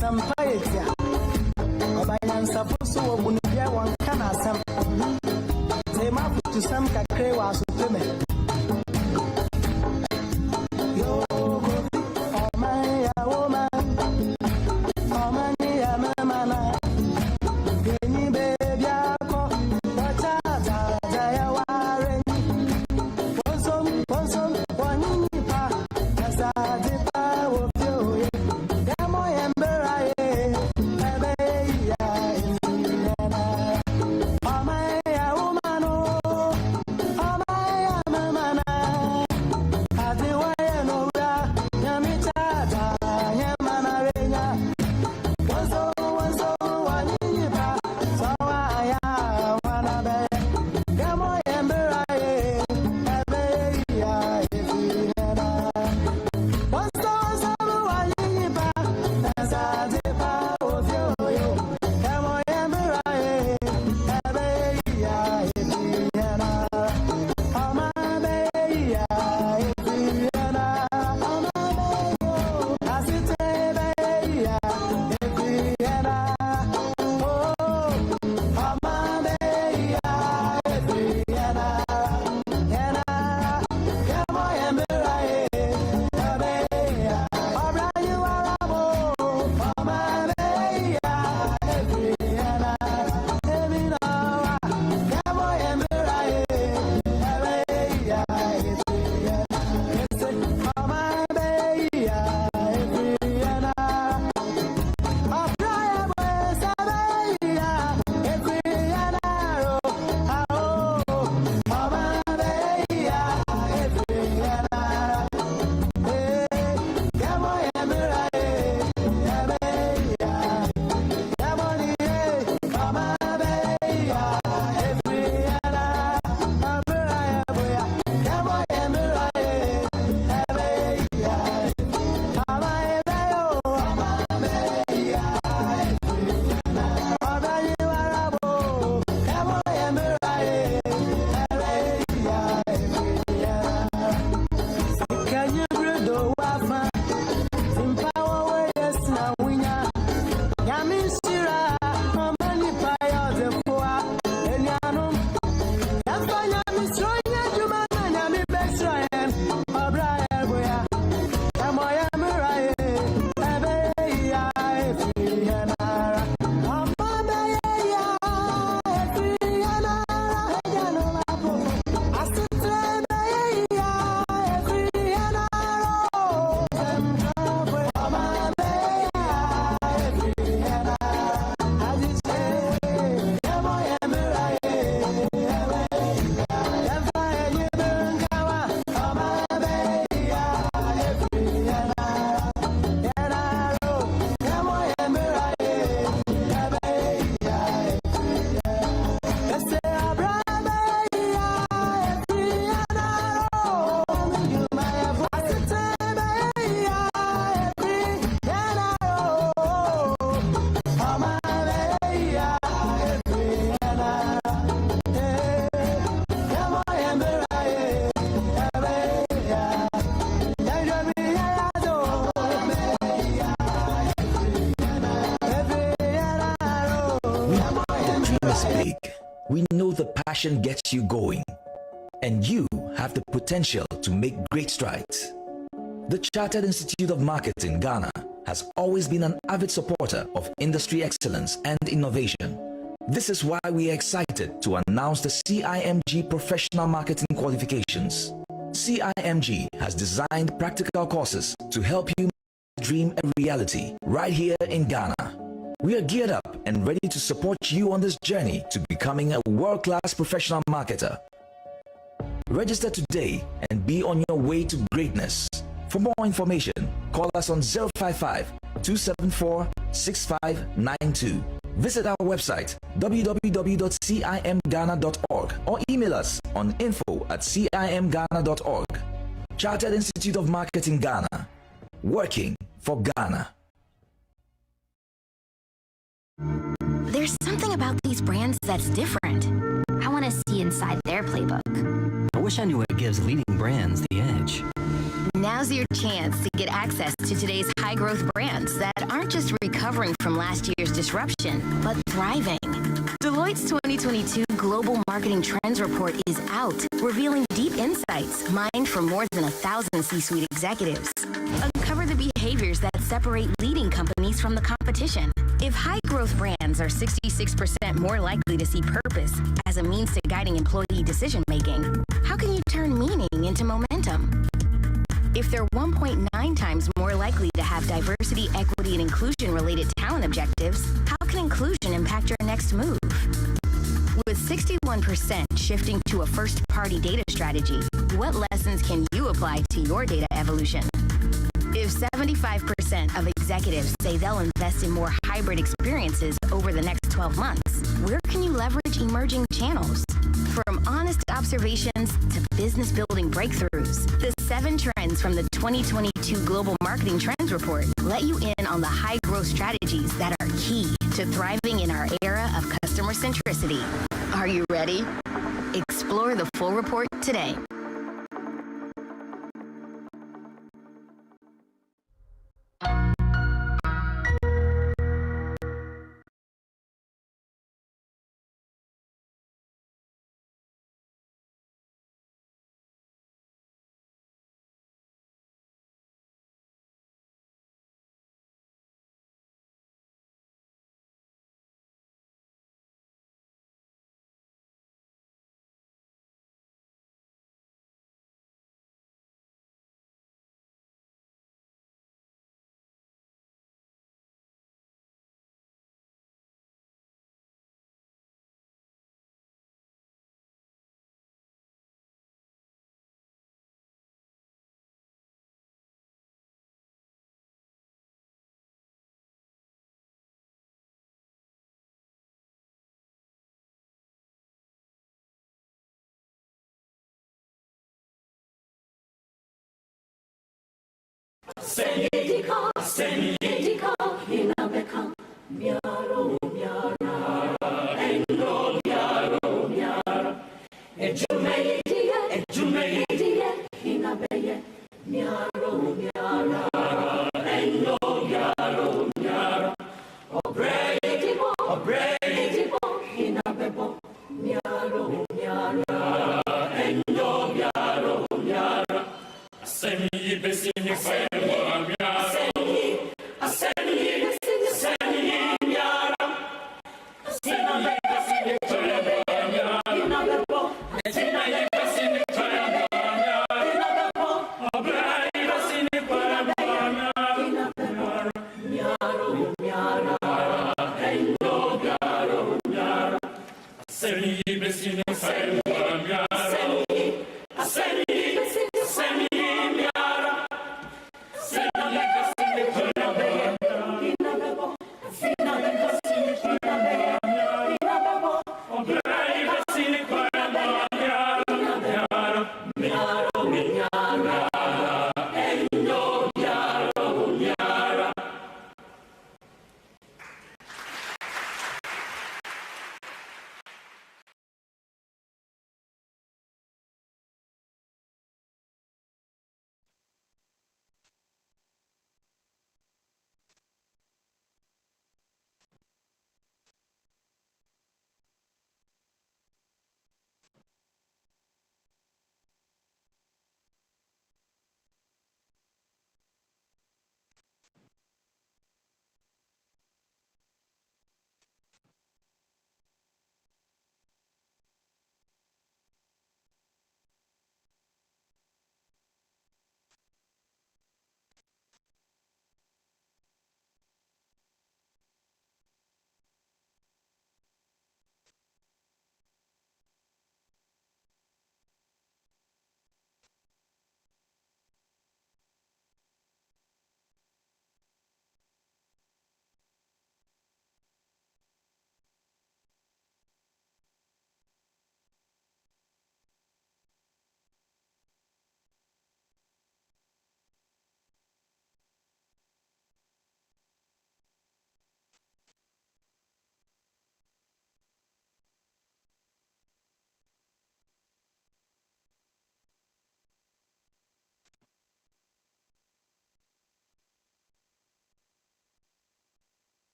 Sampaetia Obayansa Fusu Obunuja one can some. They might to some cacre was women. Yo, oh my woman, oh my mana. Any baby, I call the child, I warren. One in the as I did power of you. Demo ember, We know the passion gets you going, and you have the potential to make great strides. The Chartered Institute of Marketing, Ghana, has always been an avid supporter of industry excellence and innovation. This is why we are excited to announce the CIMG Professional Marketing Qualifications. CIMG has designed practical courses to help you dream a reality right here in Ghana. We are geared up and ready to support you on this journey to becoming a world-class professional marketer. Register today and be on your way to greatness. For more information, call us on 055-274-6592. Visit our website www.cimghana.org or email us on info@cimghana.org. Chartered Institute of Marketing Ghana, working for Ghana. There's something about these brands that's different. I want to see inside their playbook. I wish I knew what gives leading brands the edge. Now Now's your chance to get access to today's high-growth brands that aren't just recovering from last year's disruption, but thriving. Deloitte's 2022 Global Marketing Trends Report is out, revealing deep insights mined from more than 1,000 C-suite executives. Uncover the behaviors that separate leading companies from the competition. If high-growth brands are 66% more likely to see purpose as a means to guiding employee decision-making, how can you turn meaning into momentum? If they're 1.9 times more likely to have diversity, equity, and inclusion-related talent objectives, how can inclusion impact your next move? With 61% shifting to a first-party data strategy, what lessons can you apply to your data evolution? If 75% of executives say they'll invest in more hybrid experiences over the next 12 months, where can you leverage emerging channels? From honest observations to business-building breakthroughs, the 7 trends from the 2022 Global Marketing Trends Report let you in on the high-growth strategies that are key to thriving in our era of customer centricity. Are you ready? Explore the full report today.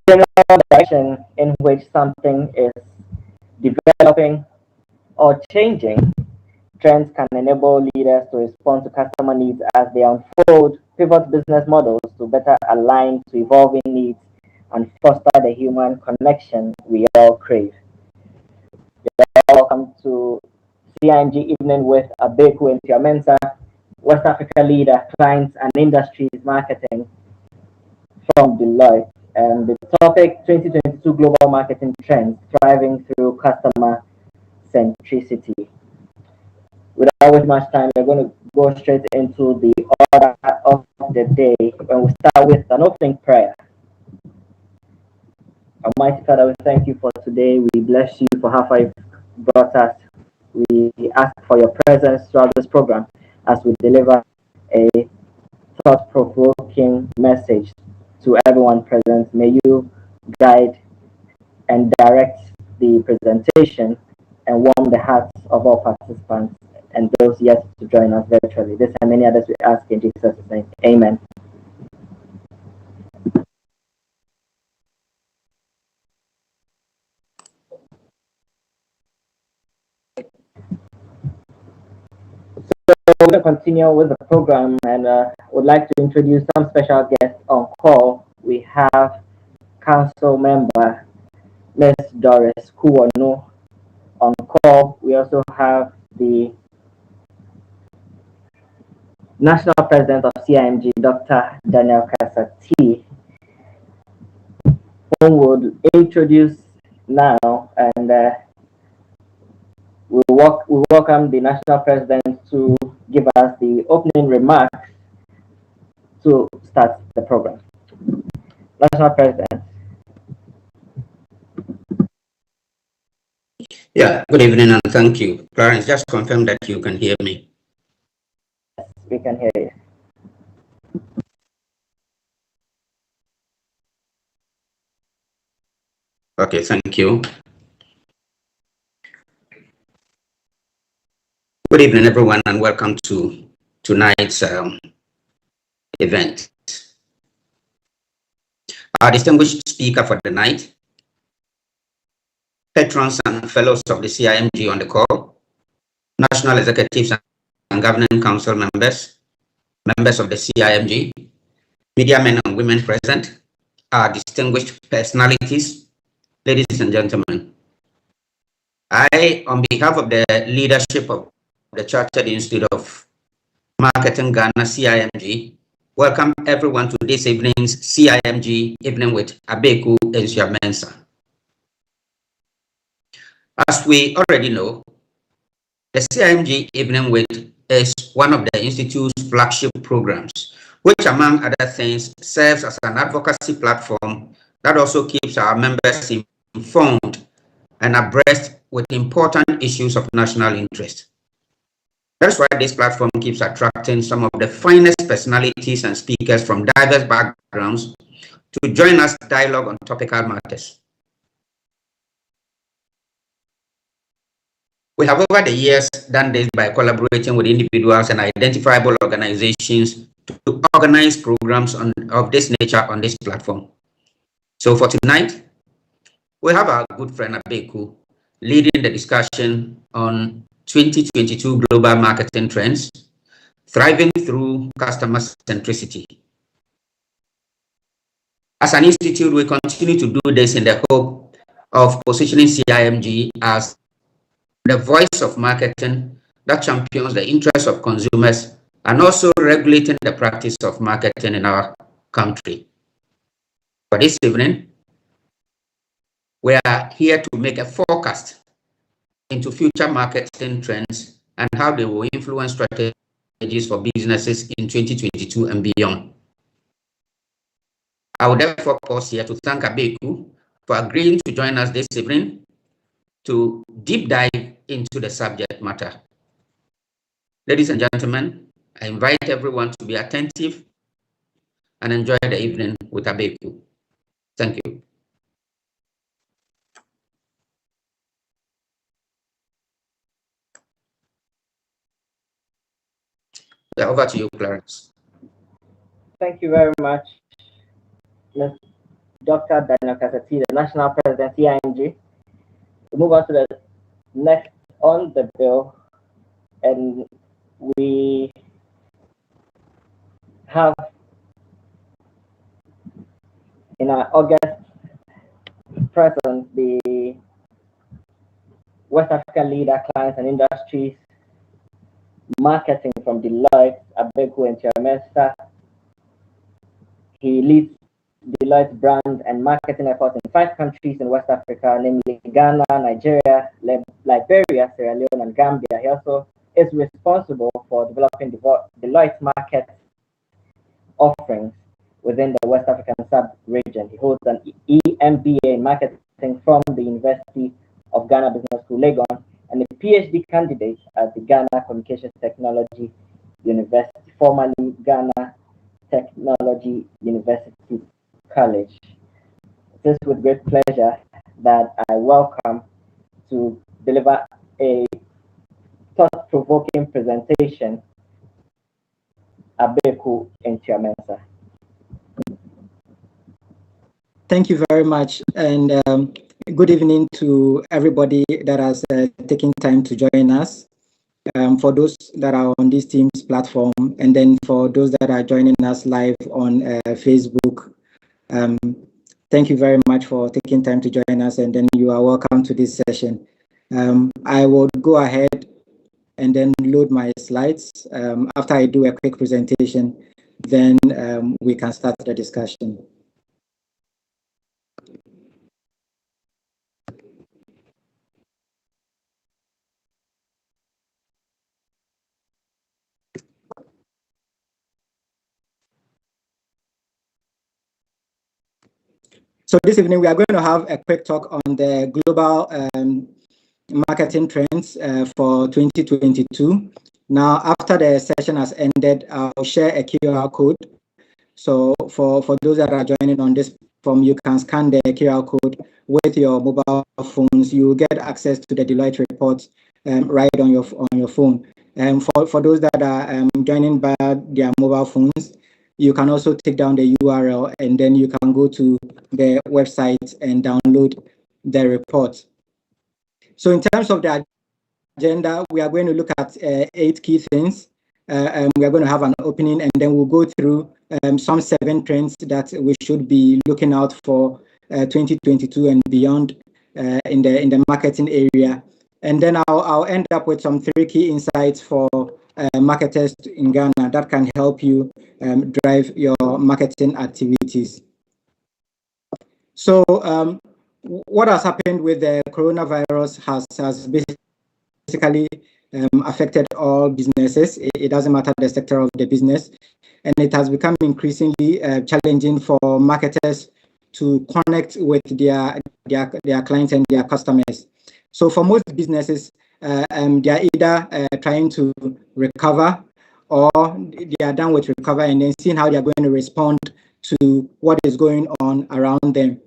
General direction in which something is developing or changing. Trends can enable leaders to respond to customer needs as they unfold, pivot business models to better align to evolving needs, and foster the human connection we all crave. Welcome to Cimg Evening with Abeeku Entsa-Mensah, West Africa Leader, Clients and Industries Marketing from Deloitte. And the topic, 2022 Global Marketing Trends, Thriving Through Customer Centricity. Without wasting much time, we're going to go straight into the order of the day, and we'll start with an opening prayer. Almighty Father, we thank you for today. We bless you for how far you've brought us. We ask for your presence throughout this program as we deliver a thought-provoking message to everyone present. May you guide and direct the presentation and warm the hearts of all participants and those yet to join us virtually. This and many others we ask in Jesus' name. Amen. So we're going to continue with the program, and would like to introduce some special guests on call. We have Council Member Ms. Doris Kuwonu on call. We also have the National President of Cimg, Dr. Daniel Kasati, who would introduce now, and we welcome the National President to give us the opening remarks to start the program. National President. Yeah, good evening and thank you. Clarence, just confirm that you can hear me. Yes, we can hear you. Okay, thank you. Good evening, everyone, and welcome to tonight's event. Our distinguished speaker for the night, patrons and fellows of the Cimg on the call, national executives and governing council members, members of the Cimg, media men and women present, our distinguished personalities, ladies and gentlemen. I, on behalf of the leadership of the Chartered Institute of Marketing Ghana, Cimg, welcome everyone to this evening's Cimg Evening with Abeeku Entsa-Mensah. As we already know, the Cimg Evening with is one of the Institute's flagship programs, which, among other things, serves as an advocacy platform that also keeps our members informed and abreast with important issues of national interest. That's why this platform keeps attracting some of the finest personalities and speakers from diverse backgrounds to join us dialogue on topical matters. We have over the years done this by collaborating with individuals and identifiable organizations to organize programs of this nature on this platform. So for tonight, we have our good friend Abeeku leading the discussion on 2022 global marketing trends, thriving through customer centricity. As an institute, we continue to do this in the hope of positioning CIMG as the voice of marketing that champions the interests of consumers and also regulating the practice of marketing in our country. For this evening, we are here to make a forecast into future marketing trends and how they will influence strategies for businesses in 2022 and beyond. I would therefore pause here to thank Abeeku for agreeing to join us this evening to deep dive into the subject matter. Ladies and gentlemen, I invite everyone to be attentive and enjoy the evening with Abeeku. Thank you. Yeah, over to you, Clarence. Thank you very much, Ms. Dr. Daniel Kasati, the National President, Cimg. We move on to the next on the bill, and we have in our August present the West African leader, clients and industries, marketing from Deloitte, Abeeku Entsa-Mensah. He leads Deloitte's brand and marketing efforts in 5 countries in West Africa, namely Ghana, Nigeria, Liberia, Sierra Leone, and Gambia. He also is responsible for developing Deloitte's market offerings within the West African sub-region. He holds an EMBA in marketing from the University of Ghana Business School, Legon, and a PhD candidate at the Ghana Communications Technology University, formerly Ghana Technology University College. It is with great pleasure that I welcome to deliver a thought-provoking presentation, Abeeku Entsa-Mensah. Thank you very much, and good evening to everybody that has taken time to join us. For those that are on this Teams platform, and then for those that are joining us live on Facebook, thank you very much for taking time to join us, and then you are welcome to this session. I will go ahead and then load my slides. After I do a quick presentation, then we can start the discussion. So this evening, we are going to have a quick talk on the global marketing trends for 2022. Now, after the session has ended, I'll share a QR code. So for those that are joining on this form, you can scan the QR code with your mobile phones. You will get access to the Deloitte report right on your phone. And for those that are joining by their mobile phones, you can also take down the URL and then you can go to the website and download the report. So in terms of the agenda, we are going to look at 8 key things. We are going to have an opening and then we'll go through some 7 trends that we should be looking out for 2022 and beyond in the marketing area. And then I'll end up with some 3 key insights for marketers in Ghana that can help you drive your marketing activities. So what has happened with the coronavirus has basically affected all businesses. It doesn't matter the sector of the business. And it has become increasingly challenging for marketers to connect with their clients and their customers. So for most businesses, they are either trying to recover, or they are done with recover and then seeing how they are going to respond to what is going on around them.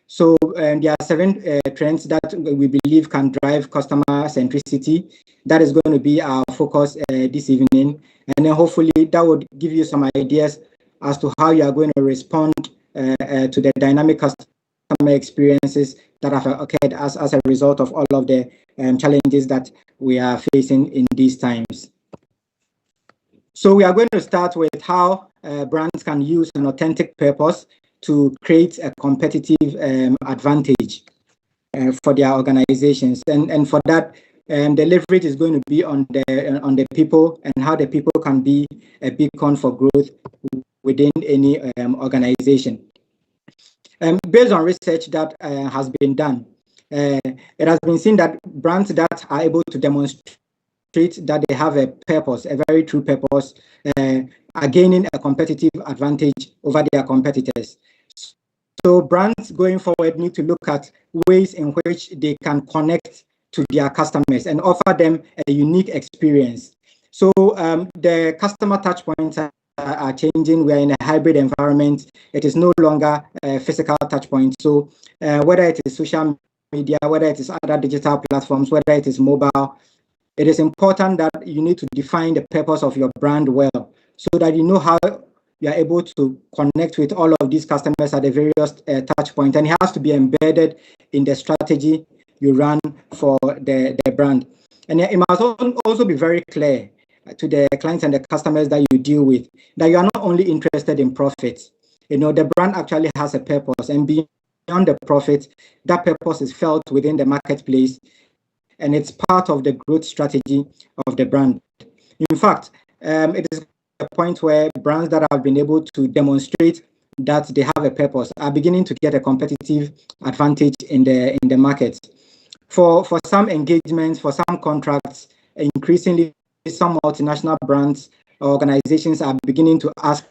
So there are 7 trends that we believe can drive customer centricity. That is going to be our focus this evening. And then hopefully that would give you some ideas as to how you are going to respond to the dynamic customer experiences that have occurred as a result of all of the challenges that we are facing in these times. So we are going to start with how brands can use an authentic purpose to create a competitive advantage for their organizations. And for that, the leverage is going to be on the people and how the people can be a beacon for growth within any organization. Based on research that has been done, it has been seen that brands that are able to demonstrate that they have a purpose, a very true purpose, are gaining a competitive advantage over their competitors. So brands going forward need to look at ways in which they can connect to their customers and offer them a unique experience. So the customer touch points are changing. We are in a hybrid environment. It is no longer a physical touch point. So whether it is social media, whether it is other digital platforms, whether it is mobile, it is important that you need to define the purpose of your brand well, so that you know how you are able to connect with all of these customers at the various touch points. And it has to be embedded in the strategy you run for the brand. And it must also be very clear to the clients and the customers that you deal with that you are not only interested in profit. You know, the brand actually has a purpose, and beyond the profit, that purpose is felt within the marketplace, and it's part of the growth strategy of the brand. In fact, it is a point where brands that have been able to demonstrate that they have a purpose are beginning to get a competitive advantage in the market. For some engagements, for some contracts, increasingly some multinational brands or organizations are beginning to ask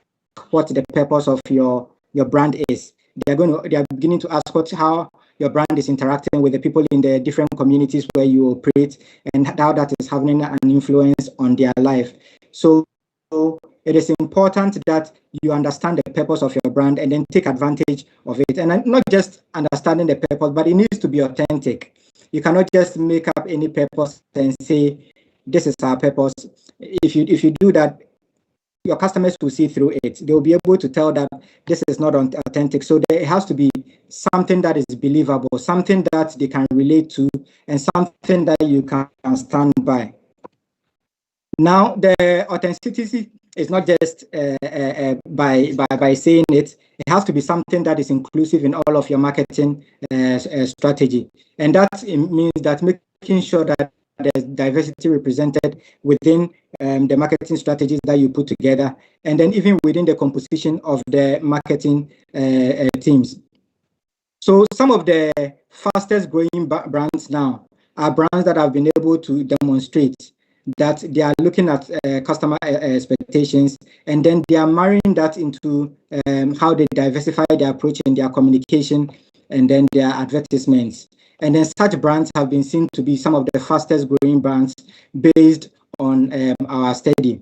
what the purpose of your brand is. They are beginning to ask how your brand is interacting with the people in the different communities where you operate, and how that is having an influence on their life. So it is important that you understand the purpose of your brand and then take advantage of it. And not just understanding the purpose, but it needs to be authentic. You cannot just make up any purpose and say, this is our purpose. If you do that, your customers will see through it. They'll be able to tell that this is not authentic. So there has to be something that is believable, something that they can relate to, and something that you can stand by. Now, the authenticity is not just by saying it. It has to be something that is inclusive in all of your marketing strategy. And that means that making sure that there's diversity represented within the marketing strategies that you put together, and then even within the composition of the marketing teams. So some of the fastest growing brands now are brands that have been able to demonstrate that they are looking at customer expectations, and then they are marrying that into how they diversify their approach in their communication and then their advertisements. And then such brands have been seen to be some of the fastest growing brands based on our study.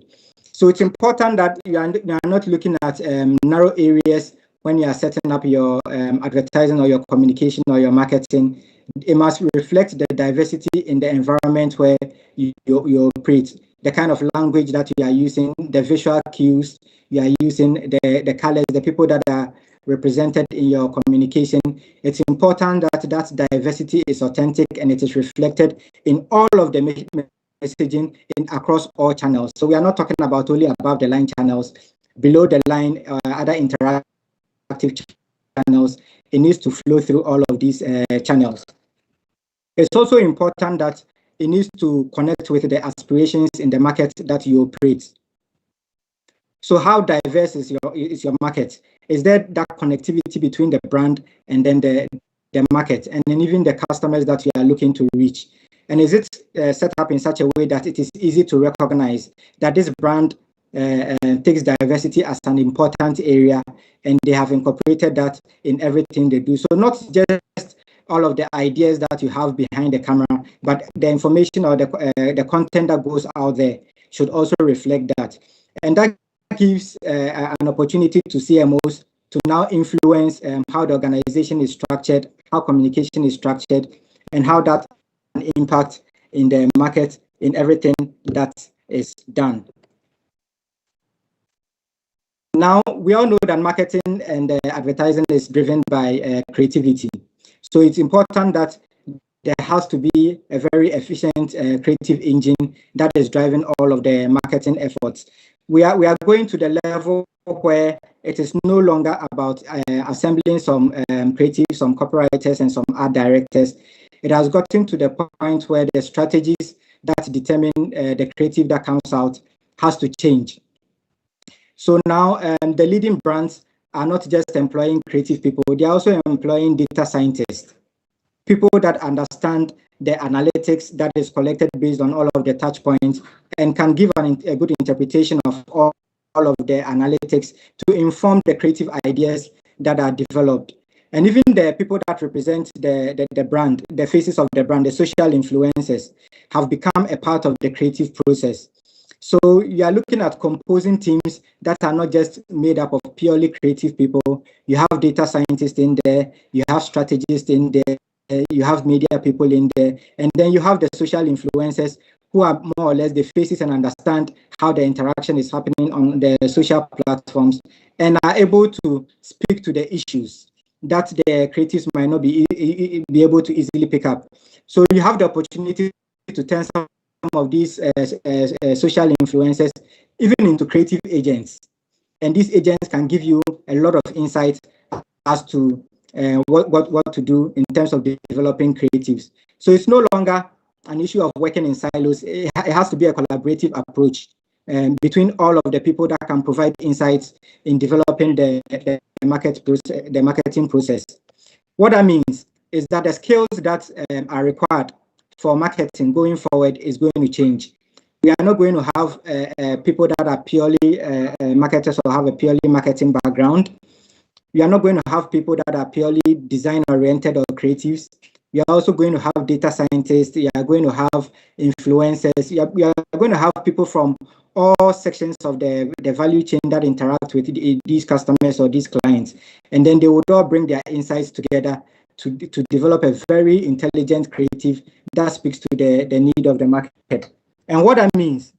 So it's important that you are not looking at narrow areas when you are setting up your advertising or your communication or your marketing. It must reflect the diversity in the environment where you operate, the kind of language that you are using, the visual cues you are using, the colors, the people that are represented in your communication. It's important that that diversity is authentic and it is reflected in all of the messaging across all channels. So we are not talking about only above the line channels, below the line, other interactive channels. It needs to flow through all of these channels. It's also important that it needs to connect with the aspirations in the market that you operate. So how diverse is your market? Is there that connectivity between the brand and then the market, and then even the customers that you are looking to reach? And is it set up in such a way that it is easy to recognize that this brand takes diversity as an important area, and they have incorporated that in everything they do. So not just all of the ideas that you have behind the camera, but the information or the content that goes out there should also reflect that. And that gives an opportunity to CMOs to now influence how the organization is structured, how communication is structured, and how that can impact in the market, in everything that is done. Now, we all know that marketing and advertising is driven by creativity. So it's important that there has to be a very efficient creative engine that is driving all of the marketing efforts. We are going to the level where it is no longer about assembling some creatives, some copywriters, and some art directors. It has gotten to the point where the strategies that determine the creative that comes out has to change. So now the leading brands are not just employing creative people, they are also employing data scientists, people that understand the analytics that is collected based on all of the touch points and can give a good interpretation of all of the analytics to inform the creative ideas that are developed. And even the people that represent the brand, the faces of the brand, the social influencers, have become a part of the creative process. So you are looking at composing teams that are not just made up of purely creative people. You have data scientists in there, you have strategists in there, you have media people in there, and then you have the social influencers who are more or less the faces and understand how the interaction is happening on the social platforms and are able to speak to the issues that the creatives might not be able to easily pick up. So you have the opportunity to turn some of these social influencers even into creative agents. And these agents can give you a lot of insight as to what to do in terms of developing creatives. So it's no longer an issue of working in silos. It has to be a collaborative approach between all of the people that can provide insights in developing the marketing process. What that means is that the skills that are required for marketing going forward is going to change. We are not going to have people that are purely marketers or have a purely marketing background. We are not going to have people that are purely design-oriented or creatives. We are also going to have data scientists. We are going to have influencers. We are going to have people from all sections of the value chain that interact with these customers or these clients. And then they would all bring their insights together to develop a very intelligent creative that speaks to the need of the market. And what that means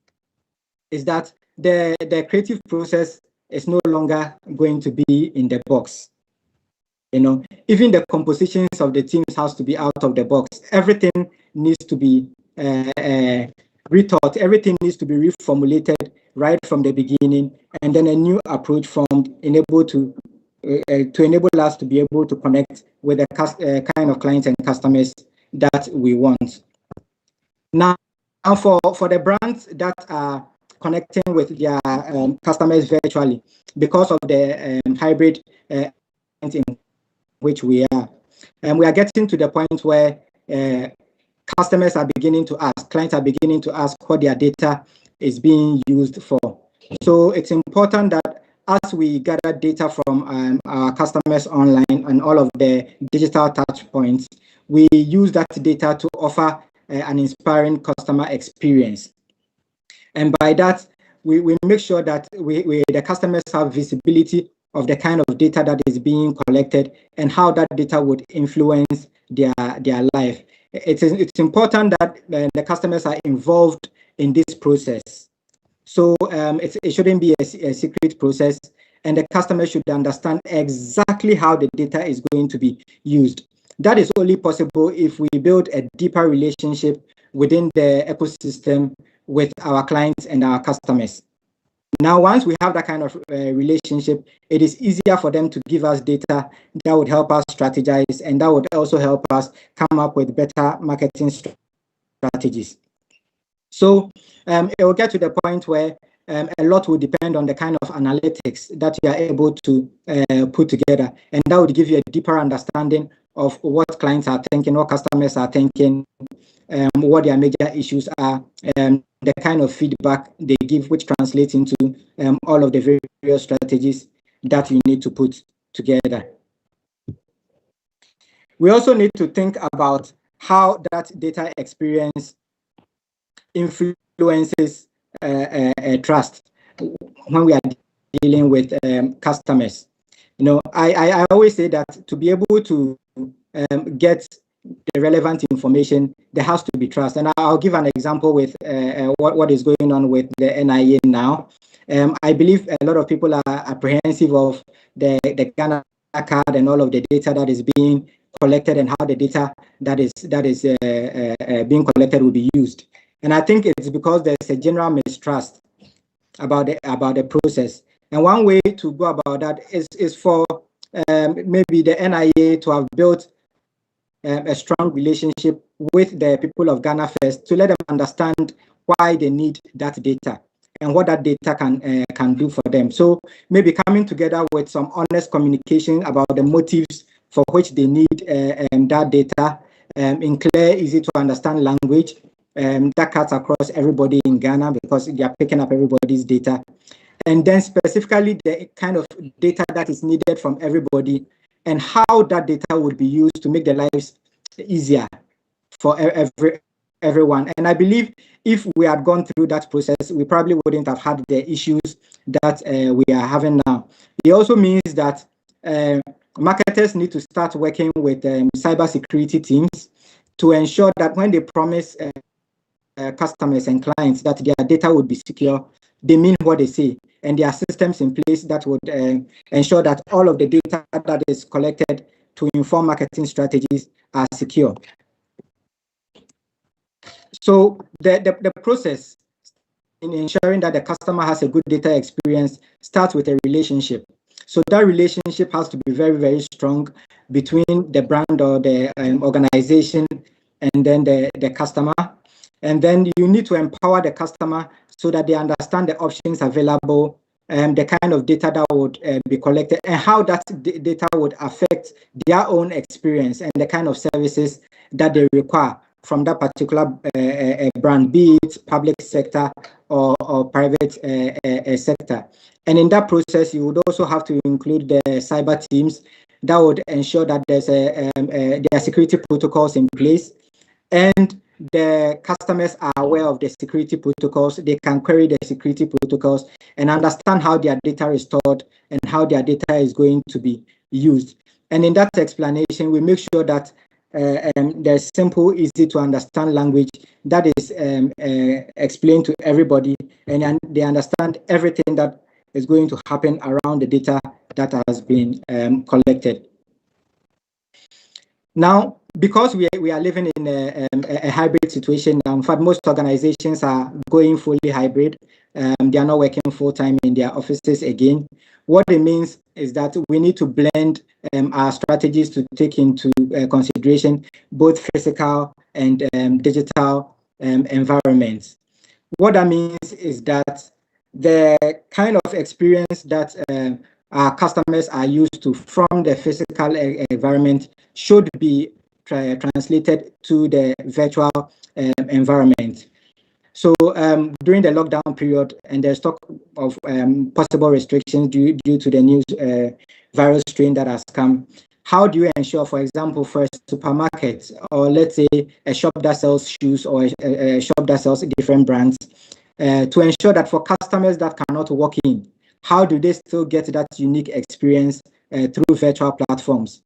is that the creative process is no longer going to be in the box. You know, even the compositions of the teams has to be out of the box. Everything needs to be rethought. Everything needs to be reformulated right from the beginning, and then a new approach formed, to enable us to be able to connect with the kind of clients and customers that we want. Now, for the brands that are connecting with their customers virtually, because of the hybrid in which we are, and we are getting to the point where customers are beginning to ask, clients are beginning to ask what their data is being used for. So it's important that as we gather data from our customers online and all of the digital touch points, we use that data to offer an inspiring customer experience. And by that, we make sure that the customers have visibility of the kind of data that is being collected and how that data would influence their life. It's important that the customers are involved in this process. So it shouldn't be a secret process, and the customer should understand exactly how the data is going to be used. That is only possible if we build a deeper relationship within the ecosystem with our clients and our customers. Now, once we have that kind of relationship, it is easier for them to give us data that would help us strategize, and that would also help us come up with better marketing strategies. So it will get to the point where a lot will depend on the kind of analytics that you are able to put together, and that would give you a deeper understanding of what clients are thinking, what customers are thinking, what their major issues are, the kind of feedback they give, which translates into all of the various strategies that you need to put together. We also need to think about how that data experience influences trust when we are dealing with customers. You know, I always say that to be able to get the relevant information, there has to be trust. And I'll give an example with what is going on with the NIA now. I believe a lot of people are apprehensive of the Ghana card and all of the data that is being collected and how the data that is being collected will be used. And I think it's because there's a general mistrust about the process. And one way to go about that is for maybe the NIA to have built a strong relationship with the people of Ghana first, to let them understand why they need that data and what that data can do for them. So maybe coming together with some honest communication about the motives for which they need that data in clear, easy to understand language that cuts across everybody in Ghana, because they are picking up everybody's data. And then specifically the kind of data that is needed from everybody and how that data would be used to make their lives easier for everyone. And I believe if we had gone through that process, we probably wouldn't have had the issues that we are having now. It also means that marketers need to start working with cybersecurity teams to ensure that when they promise customers and clients that their data would be secure, they mean what they say, and there are systems in place that would ensure that all of the data that is collected to inform marketing strategies are secure. So the process in ensuring that the customer has a good data experience starts with a relationship. So that relationship has to be very, very strong between the brand or the organization and then the customer. And then you need to empower the customer so that they understand the options available, the kind of data that would be collected, and how that data would affect their own experience and the kind of services that they require from that particular brand, be it public sector or private sector. And in that process, you would also have to include the cyber teams that would ensure that there are security protocols in place, and the customers are aware of the security protocols. They can query the security protocols and understand how their data is stored and how their data is going to be used. And in that explanation, we make sure that there's simple, easy to understand language that is explained to everybody, and they understand everything that is going to happen around the data that has been collected. Now, because we are living in a hybrid situation now, in fact, most organizations are going fully hybrid. They are not working full-time in their offices again. What it means is that we need to blend our strategies to take into consideration both physical and digital environments. What that means is that the kind of experience that our customers are used to from the physical environment should be translated to the virtual environment. So during the lockdown period, and there's talk of possible restrictions due to the new virus strain that has come, how do you ensure, for example, for a supermarket, or let's say a shop that sells shoes, or a shop that sells different brands, to ensure that for customers that cannot walk in, how do they still get that unique experience through virtual platforms?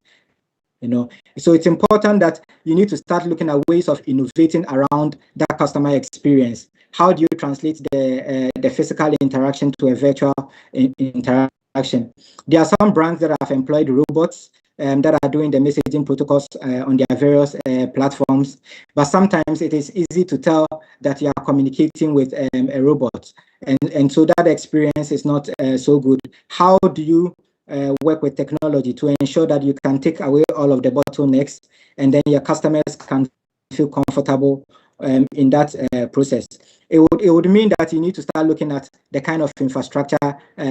You know, so it's important that you need to start looking at ways of innovating around that customer experience. How do you translate the physical interaction to a virtual interaction? There are some brands that have employed robots that are doing the messaging protocols on their various platforms, but sometimes it is easy to tell that you are communicating with a robot, and so that experience is not so good. How do you work with technology to ensure that you can take away all of the bottlenecks, and then your customers can feel comfortable in that process? It would mean that you need to start looking at the kind of infrastructure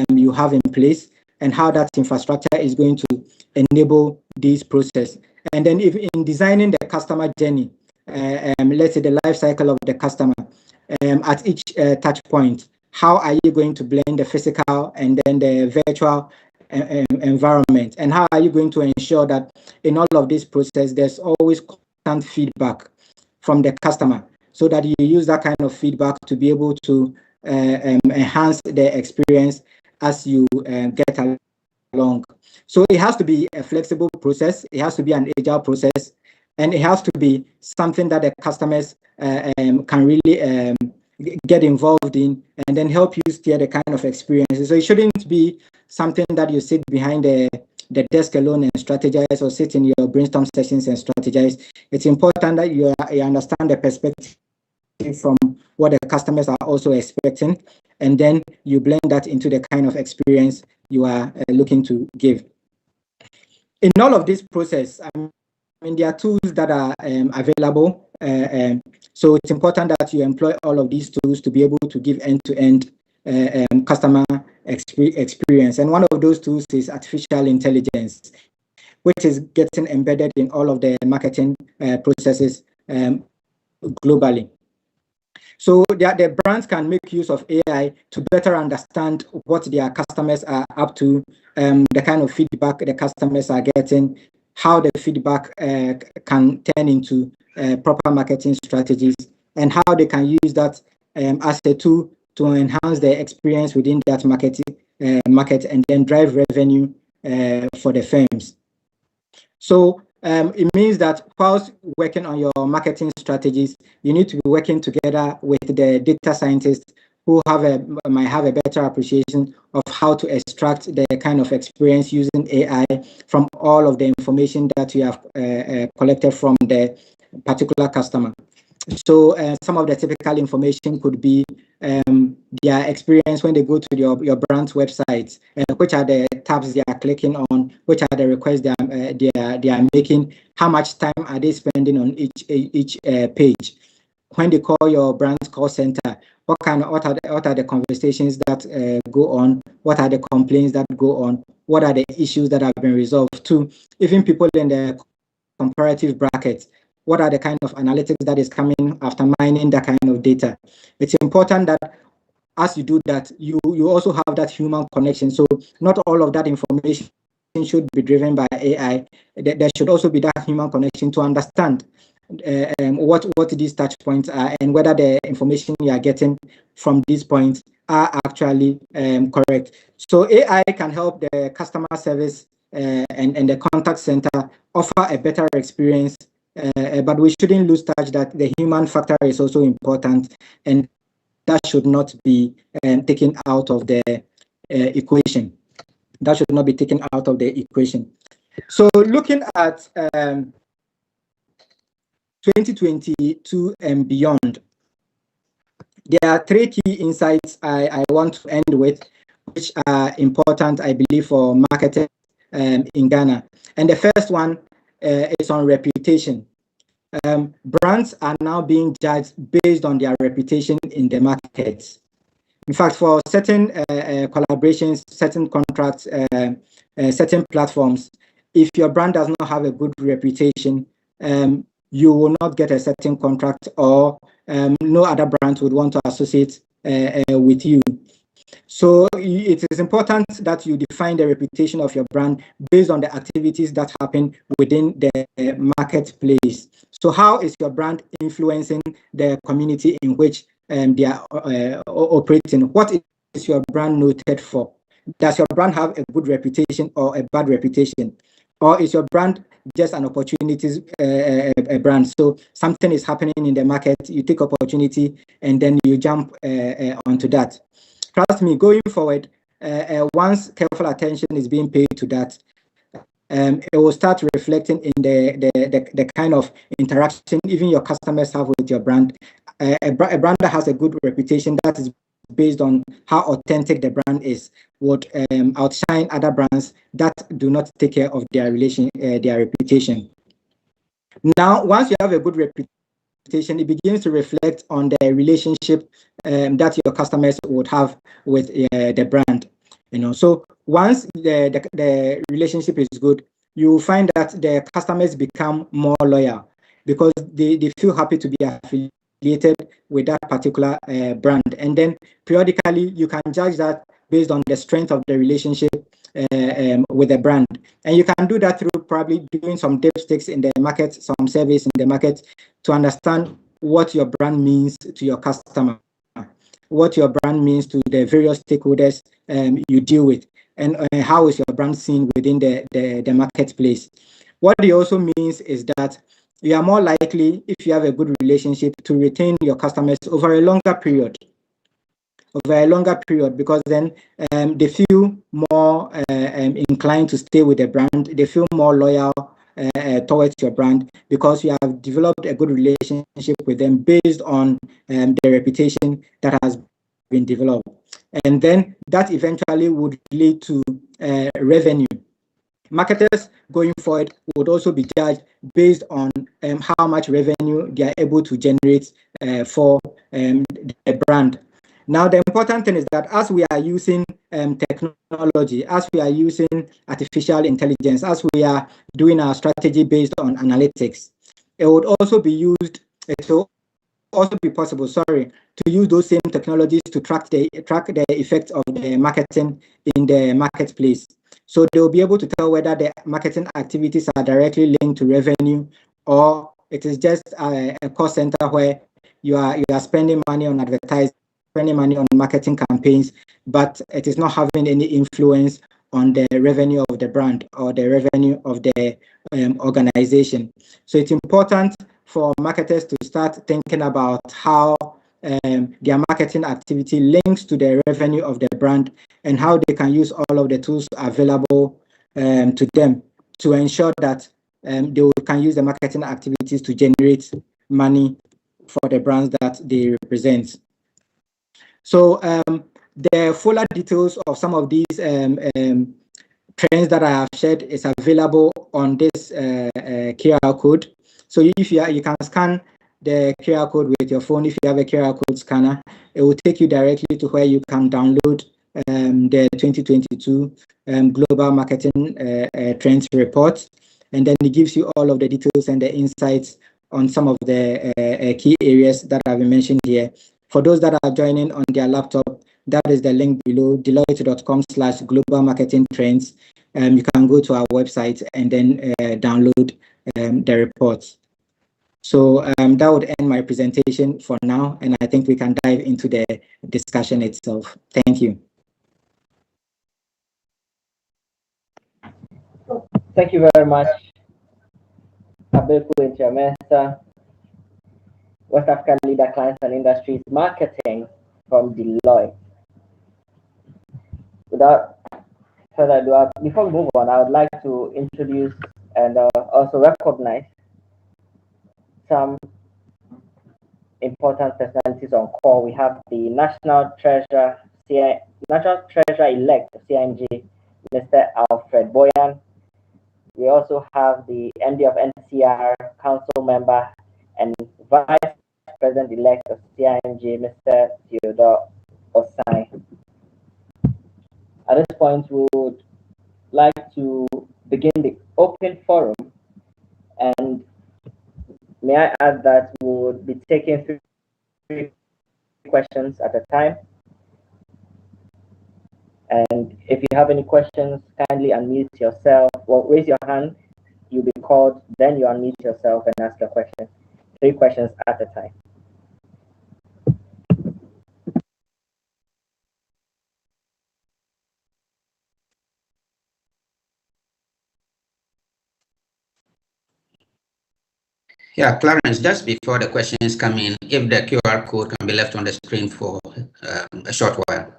you have in place, and how that infrastructure is going to enable this process. And then if in designing the customer journey, let's say, the life cycle of the customer at each touch point. How are you going to blend the physical and then the virtual environment? And how are you going to ensure that in all of this process, there's always constant feedback from the customer, so that you use that kind of feedback to be able to enhance the experience as you get along. So it has to be a flexible process. It has to be an agile process, and it has to be something that the customers can really get involved in, and then help you steer the kind of experiences. So it shouldn't be something that you sit behind the desk alone and strategize, or sit in your brainstorm sessions and strategize. It's important that you understand the perspective from what the customers are also expecting, and then you blend that into the kind of experience you are looking to give. In all of this process, I mean, there are tools that are available. So it's important that you employ all of these tools to be able to give end-to-end customer experience. And one of those tools is artificial intelligence, which is getting embedded in all of the marketing processes globally. So the brands can make use of AI to better understand what their customers are up to, the kind of feedback the customers are getting, how the feedback can turn into proper marketing strategies, and how they can use that as a tool to enhance their experience within that market and then drive revenue for the firms. So it means that whilst working on your marketing strategies, you need to be working together with the data scientists who might have a better appreciation of how to extract the kind of experience using AI from all of the information that you have collected from the particular customer. So some of the typical information could be their experience when they go to your brand's website, which are the tabs they are clicking on, which are the requests they are making, how much time are they spending on each page. When they call your brand's call center, what are the conversations that go on, what are the complaints that go on, what are the issues that have been resolved to, even people in the comparative brackets. What are the kind of analytics that is coming after mining that kind of data? It's important that as you do that, you also have that human connection. So not all of that information should be driven by AI. There should also be that human connection to understand what these touch points are, and whether the information you are getting from these points are actually correct. So AI can help the customer service and the contact center offer a better experience. But we shouldn't lose touch that the human factor is also important, and that should not be taken out of the equation. That should not be taken out of the equation. So looking at 2022 and beyond, there are three key insights I want to end with, which are important, I believe, for marketing in Ghana. And the first one is on reputation. Brands are now being judged based on their reputation in the market. In fact, for certain collaborations, certain contracts, certain platforms, if your brand does not have a good reputation, you will not get a certain contract, or no other brand would want to associate with you. So it is important that you define the reputation of your brand based on the activities that happen within the marketplace. So how is your brand influencing the community in which they are operating? What is your brand noted for? Does your brand have a good reputation or a bad reputation? Or is your brand just an opportunities brand? So something is happening in the market, you take opportunity, and then you jump onto that. Trust me, going forward, once careful attention is being paid to that, it will start reflecting in the kind of interaction even your customers have with your brand. A brand that has a good reputation, that is based on how authentic the brand is, would outshine other brands that do not take care of their reputation. Now, once you have a good reputation, it begins to reflect on the relationship that your customers would have with the brand. So once the relationship is good, you will find that the customers become more loyal. because they feel happy to be affiliated with that particular brand. And then periodically, you can judge that based on the strength of the relationship with the brand. And you can do that through probably doing some dipsticks in the market, some surveys in the market to understand what your brand means to your customer, what your brand means to the various stakeholders you deal with, and how is your brand seen within the marketplace. What it also means is that you are more likely, if you have a good relationship, to retain your customers over a longer period. Because then they feel more inclined to stay with the brand. They feel more loyal towards your brand because you have developed a good relationship with them based on the reputation that has been developed. And then that eventually would lead to revenue. Marketers going forward would also be judged based on how much revenue they are able to generate for the brand. Now, the important thing is that as we are using technology, as we are using artificial intelligence, as we are doing our strategy based on analytics, it would also be used, it will also be possible, to use those same technologies to track the effects of the marketing in the marketplace. So they'll be able to tell whether the marketing activities are directly linked to revenue, or it is just a cost center where you are spending money on advertising, spending money on marketing campaigns, but it is not having any influence on the revenue of the brand or the revenue of the organization. So it's important for marketers to start thinking about how their marketing activity links to the revenue of the brand, and how they can use all of the tools available to them to ensure that they can use the marketing activities to generate money for the brands that they represent. So the fuller details of some of these trends that I have shared is available on this QR code. So if you can scan the QR code with your phone. If you have a QR code scanner, it will take you directly to where you can download the 2022 Global Marketing Trends Report. And then it gives you all of the details and the insights on some of the key areas that I've mentioned here. For those that are joining on their laptop, that is the link below, deloitte.com/global marketing trends. You can go to our website and then download the reports. So that would end my presentation for now, and I think we can dive into the discussion itself. Thank you. Thank you very much, Abeeku Entsa-Mensah, West African Leader Clients and Industries Marketing from Deloitte. Without further ado, before we move on, I would like to introduce and also recognize some important personalities on call. We have the National Treasurer Elect of CIMG, Mr. Alfred Boyan. We also have the MD of NCR, Council Member and Vice President-elect of CIMG, Mr. Theodore Osai. At this point, we would like to begin the open forum, and may I add that we would be taking 3 questions at a time. And if you have any questions, kindly unmute yourself. Well, raise your hand, you'll be called, then you unmute yourself and ask your question. 3 questions at a time. Yeah, Clarence, just before the questions come in, if the QR code can be left on the screen for a short while.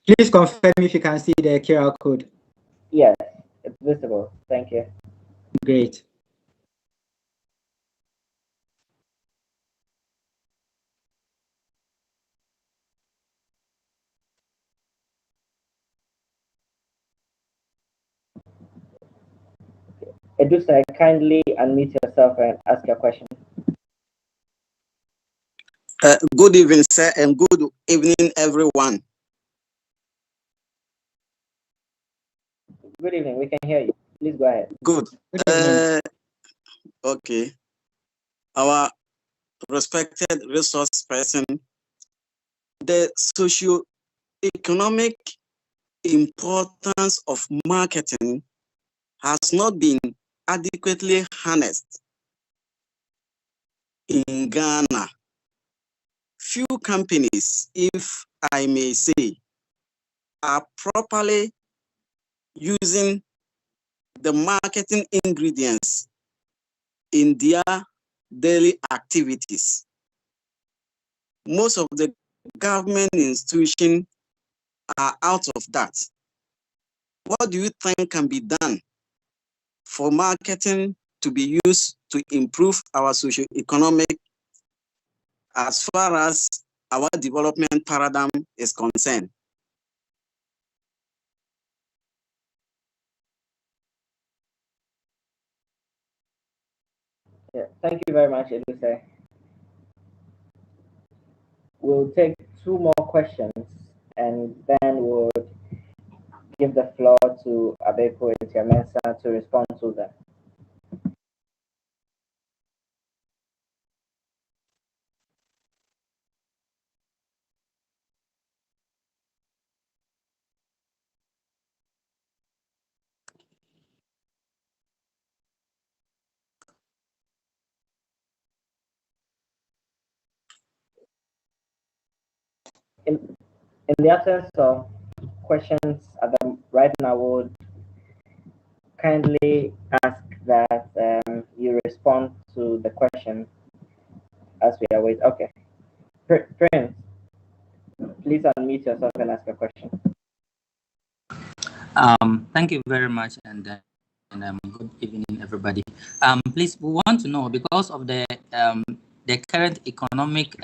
Please confirm if you can see the QR code. Yes, it's visible. Thank you. Great. Edusa, kindly unmute yourself and ask your question. Good evening, sir, and good evening, everyone. Good evening. We can hear you. Please go ahead. Good. Okay. Our respected resource person, the socio-economic importance of marketing has not been adequately harnessed in Ghana. Few companies, if I may say, are properly using the marketing ingredients in their daily activities. Most of the government institutions are out of that. What do you think can be done for marketing to be used to improve our socio-economic as far as our development paradigm is concerned? Yeah, thank you very much, Elise. We'll take two more questions and then we'll give the floor to Abeeku Entsa-Mensah to respond to them. In the absence of questions at the right now, would kindly ask that you respond to the question as we are waiting. Okay. Prince, please unmute yourself and ask a question. Thank you very much, and good evening, everybody. Please, we want to know, because of the current economic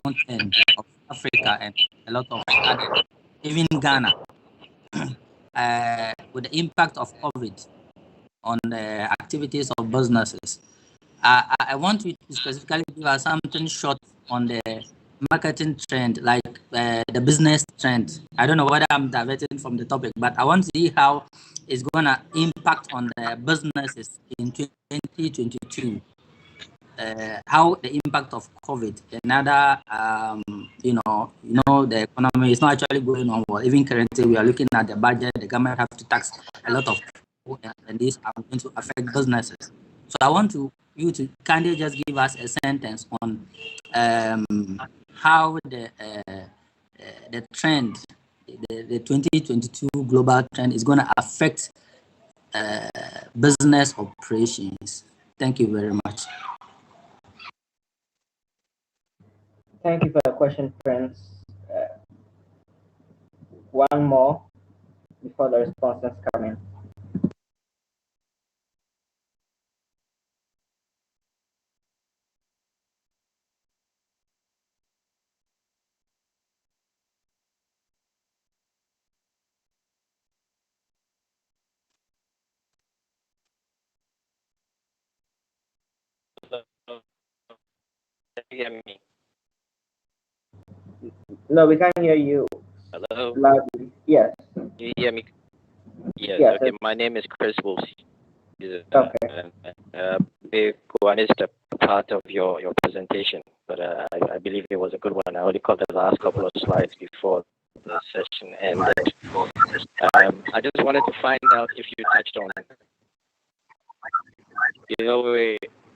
content of Africa and a lot of other, even Ghana, with the impact of COVID on the activities of businesses. I want you to specifically give us something short on the marketing trend, like the business trend. I don't know whether I'm diverting from the topic, but I want to see how it's going to impact on the businesses in 2022. How the impact of COVID and other, the economy is not actually going on well. Even currently, we are looking at the budget. The government have to tax a lot of people, and these are going to affect businesses. So I want you to kindly just give us a sentence on how the trend, the 2022 global trend is going to affect business operations. Thank you very much. Thank you for the question, Prince. One more before the responses come in. Can you hear me? No, we can't hear you. Hello? Loudly. Yes. Can you hear me? Yes. Yes, Okay. My name is Chris Wolsey. Okay. I missed a part of your presentation, but I believe it was a good one. I only caught the last couple of slides before the session ended. I just wanted to find out if you touched on,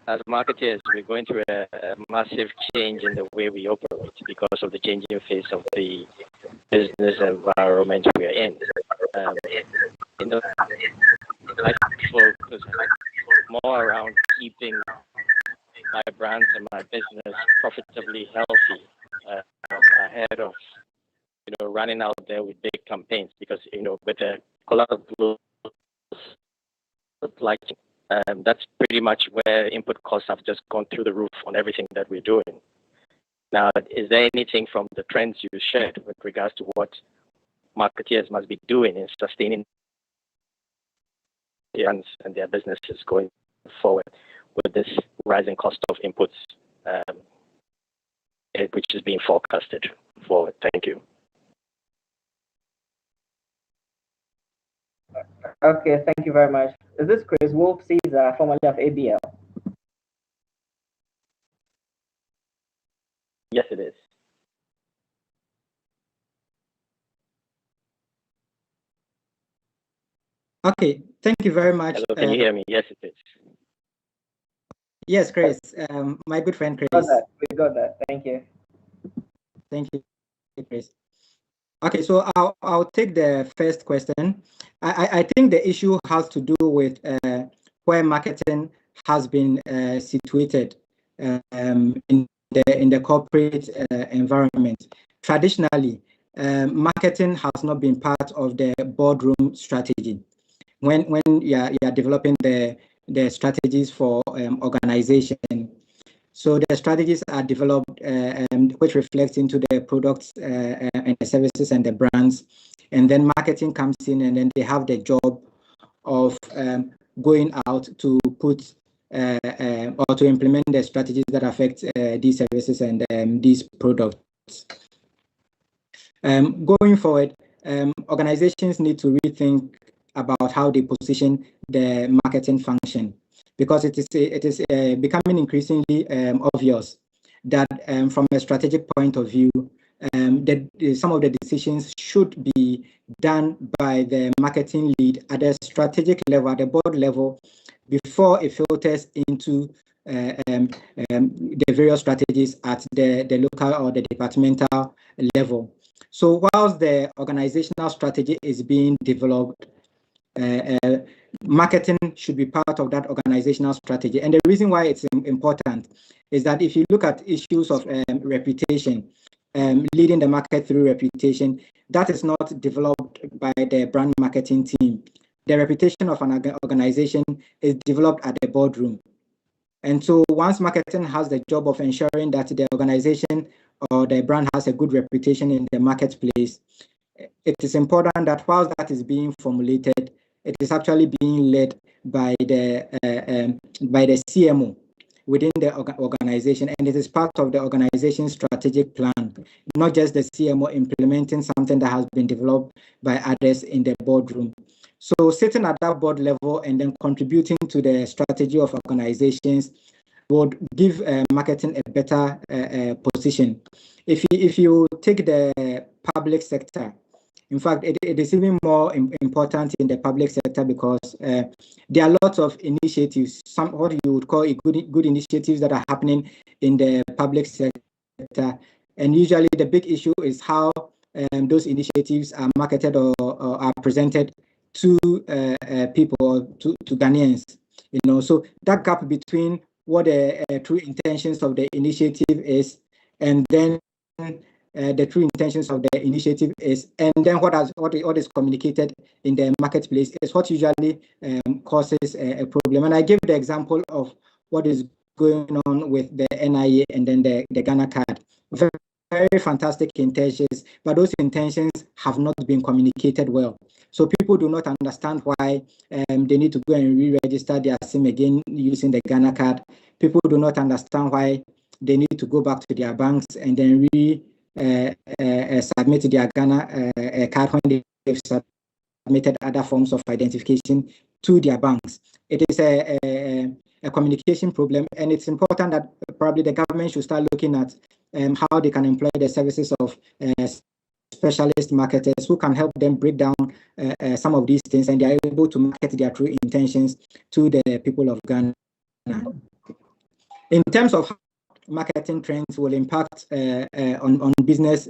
as marketers, we're going through a massive change in the way we operate because of the changing face of the business environment we are in. I focus more around keeping my brands and my business profitably healthy ahead of running out there with big campaigns, because with a lot of global supply chain, that's pretty much where input costs have just gone through the roof on everything that we're doing. Now, is there anything from the trends you shared with regards to what marketeers must be doing in sustaining and their businesses going forward with this rising cost of inputs? which is being forecasted forward. Thank you. Okay, thank you very much. Is this Chris Wolf Caesar, formerly of ABL? Yes, it is. Okay, thank you very much. Hello, can you hear me? Yes, it is. Yes, Chris, my good friend Chris. We got that. Thank you. Thank you, Chris. Okay, so I'll take the first question. I think the issue has to do with where marketing has been situated in the corporate environment. Traditionally, marketing has not been part of the boardroom strategy. When you are developing the strategies for organization. So the strategies are developed, which reflects into the products and the services and the brands, and then marketing comes in, and then they have the job of going out to put or to implement the strategies that affect these services and these products. Going forward, organizations need to rethink about how they position the marketing function, because it is becoming increasingly obvious that from a strategic point of view, some of the decisions should be done by the marketing lead at the strategic level, at the board level, before it filters into the various strategies at the local or the departmental level. So whilst the organizational strategy is being developed, marketing should be part of that organizational strategy. And the reason why it's important is that if you look at issues of reputation, leading the market through reputation, that is not developed by the brand marketing team. The reputation of an organization is developed at the boardroom. And so once marketing has the job of ensuring that the organization or the brand has a good reputation in the marketplace, it is important that whilst that is being formulated, it is actually being led by the CMO within the organization, and it is part of the organization's strategic plan, not just the CMO implementing something that has been developed by others in the boardroom. So sitting at that board level and then contributing to the strategy of organizations would give marketing a better position. If you take the public sector, in fact, it is even more important in the public sector because there are lots of initiatives, some what you would call good initiatives that are happening in the public sector. And usually the big issue is how those initiatives are marketed or are presented to people, to Ghanaians. You know, so that gap between what the true intentions of the initiative is, and then the true intentions of the initiative is, and then what is communicated in the marketplace is what usually causes a problem. And I give the example of what is going on with the NIA and then the Ghana card. Very, very fantastic intentions, but those intentions have not been communicated well. So people do not understand why they need to go and re-register their SIM again using the Ghana card. People do not understand why they need to go back to their banks and then submit their Ghana card when they've submitted other forms of identification to their banks. It is a communication problem, and it's important that probably the government should start looking at how they can employ the services of specialist marketers who can help them break down some of these things, and they are able to market their true intentions to the people of Ghana. In terms of how marketing trends will impact on business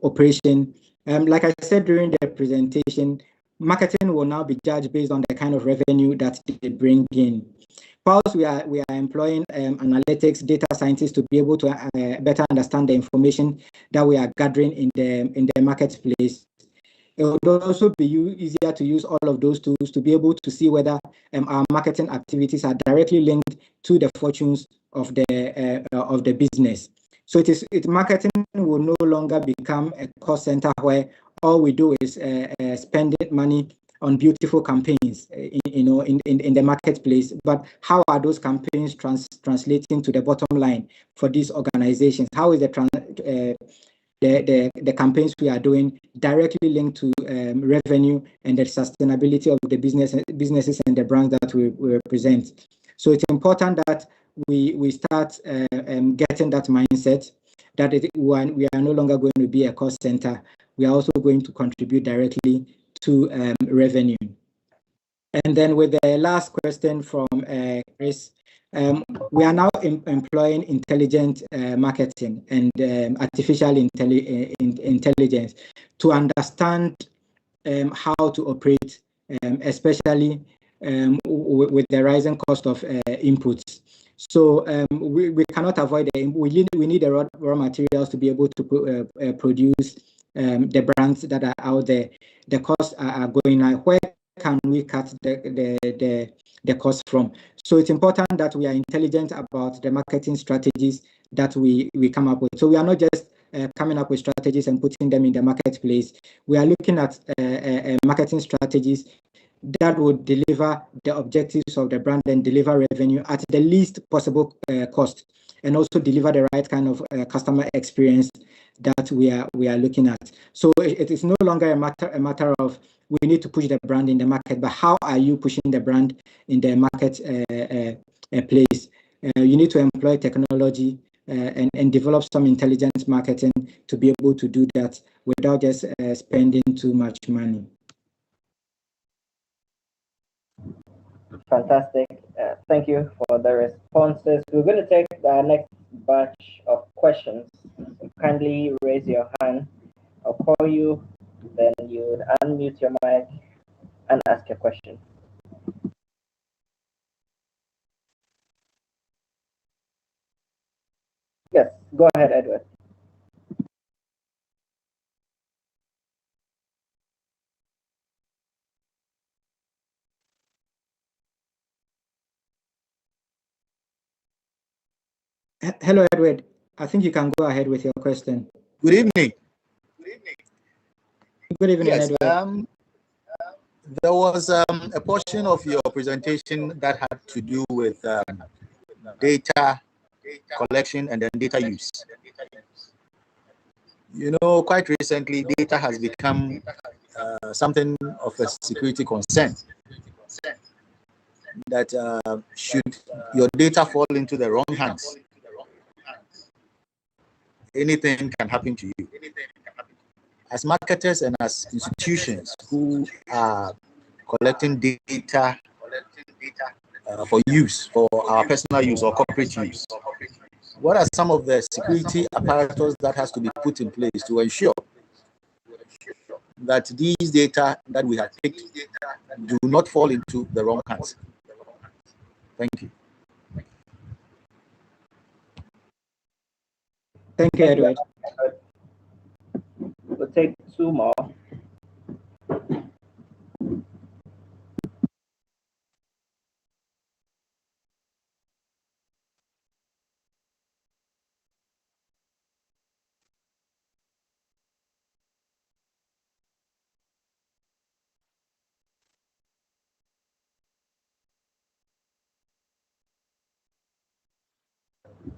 operation, like I said during the presentation, marketing will now be judged based on the kind of revenue that they bring in. Whilst we are employing analytics, data scientists to be able to better understand the information that we are gathering in the marketplace, it would also be easier to use all of those tools to be able to see whether our marketing activities are directly linked to the fortunes of the business. So marketing will no longer become a cost center where all we do is spend money on beautiful campaigns, in the marketplace. But how are those campaigns translating to the bottom line for these organizations? How is the campaigns we are doing directly linked to revenue and the sustainability of the businesses and the brands that we represent? So it's important that we start getting that mindset that we are no longer going to be a cost center. We are also going to contribute directly to revenue. And then with the last question from Chris, we are now employing intelligent marketing and artificial intelligence to understand how to operate, especially with the rising cost of inputs. So we cannot avoid it. We need the raw materials to be able to produce the brands that are out there. The costs are going up. Where can we cut the cost from? So it's important that we are intelligent about the marketing strategies that we come up with. So we are not just coming up with strategies and putting them in the marketplace. We are looking at marketing strategies that would deliver the objectives of the brand and deliver revenue at the least possible cost, and also deliver the right kind of customer experience that we are looking at. So it is no longer a matter of we need to push the brand in the market, but how are you pushing the brand in the market place? You need to employ technology and develop some intelligent marketing to be able to do that without just spending too much money. Fantastic. Thank you for the responses. We're going to take the next batch of questions. Kindly raise your hand. I'll call you, then you would unmute your mic and ask your question. Yes, go ahead, Edward. Hello, Edward. I think you can go ahead with your question. Good evening. Good evening, yes, Edward. There was a portion of your presentation that had to do with data collection and then data use. You know, quite recently, data has become something of a security concern. That should your data fall into the wrong hands, anything can happen to you. As marketers and as institutions who are collecting data for use, for our personal use or corporate use, what are some of the security apparatus that has to be put in place to ensure that these data that we have picked do not fall into the wrong hands? Thank you. Thank you, Edward. We'll take two more.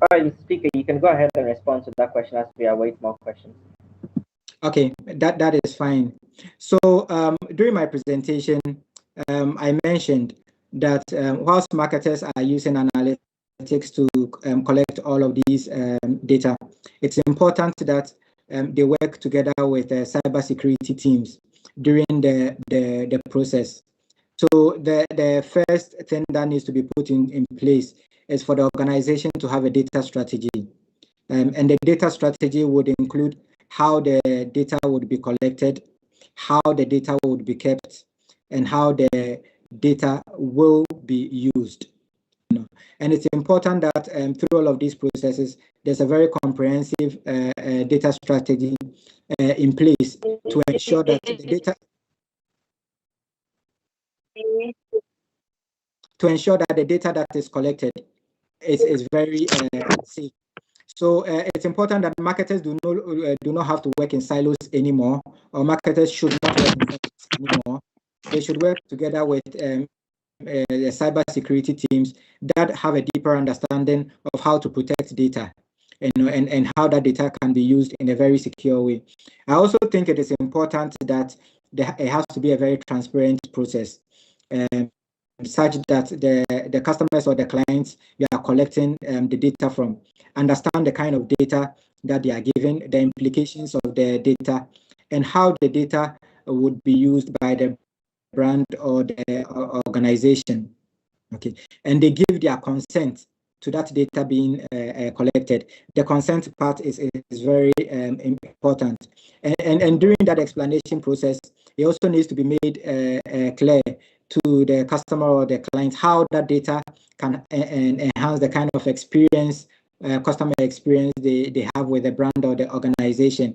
All right, speaker, you can go ahead and respond to that question as we await more questions. Okay, that is fine. So during my presentation, I mentioned that whilst marketers are using analytics to collect all of these data, it's important that they work together with cybersecurity teams during the process. So the first thing that needs to be put in place is for the organization to have a data strategy. And the data strategy would include how the data would be collected, how the data would be kept, and how the data will be used. And it's important that through all of these processes, there's a very comprehensive data strategy in place to ensure that the data that is collected is very safe. So it's important that marketers do not have to work in silos anymore, or marketers should not work in silos anymore. they should work together with the cyber security teams that have a deeper understanding of how to protect data and how that data can be used in a very secure way. I also think it is important that it has to be a very transparent process, such that the customers or the clients you are collecting the data from understand the kind of data that they are given, the implications of the data, and how the data would be used by the brand or the organization. Okay, and they give their consent to that data being collected. The consent part is very important, and during that explanation process, it also needs to be made clear to the customer or the client how that data can enhance the kind of experience, customer experience they have with the brand or the organization.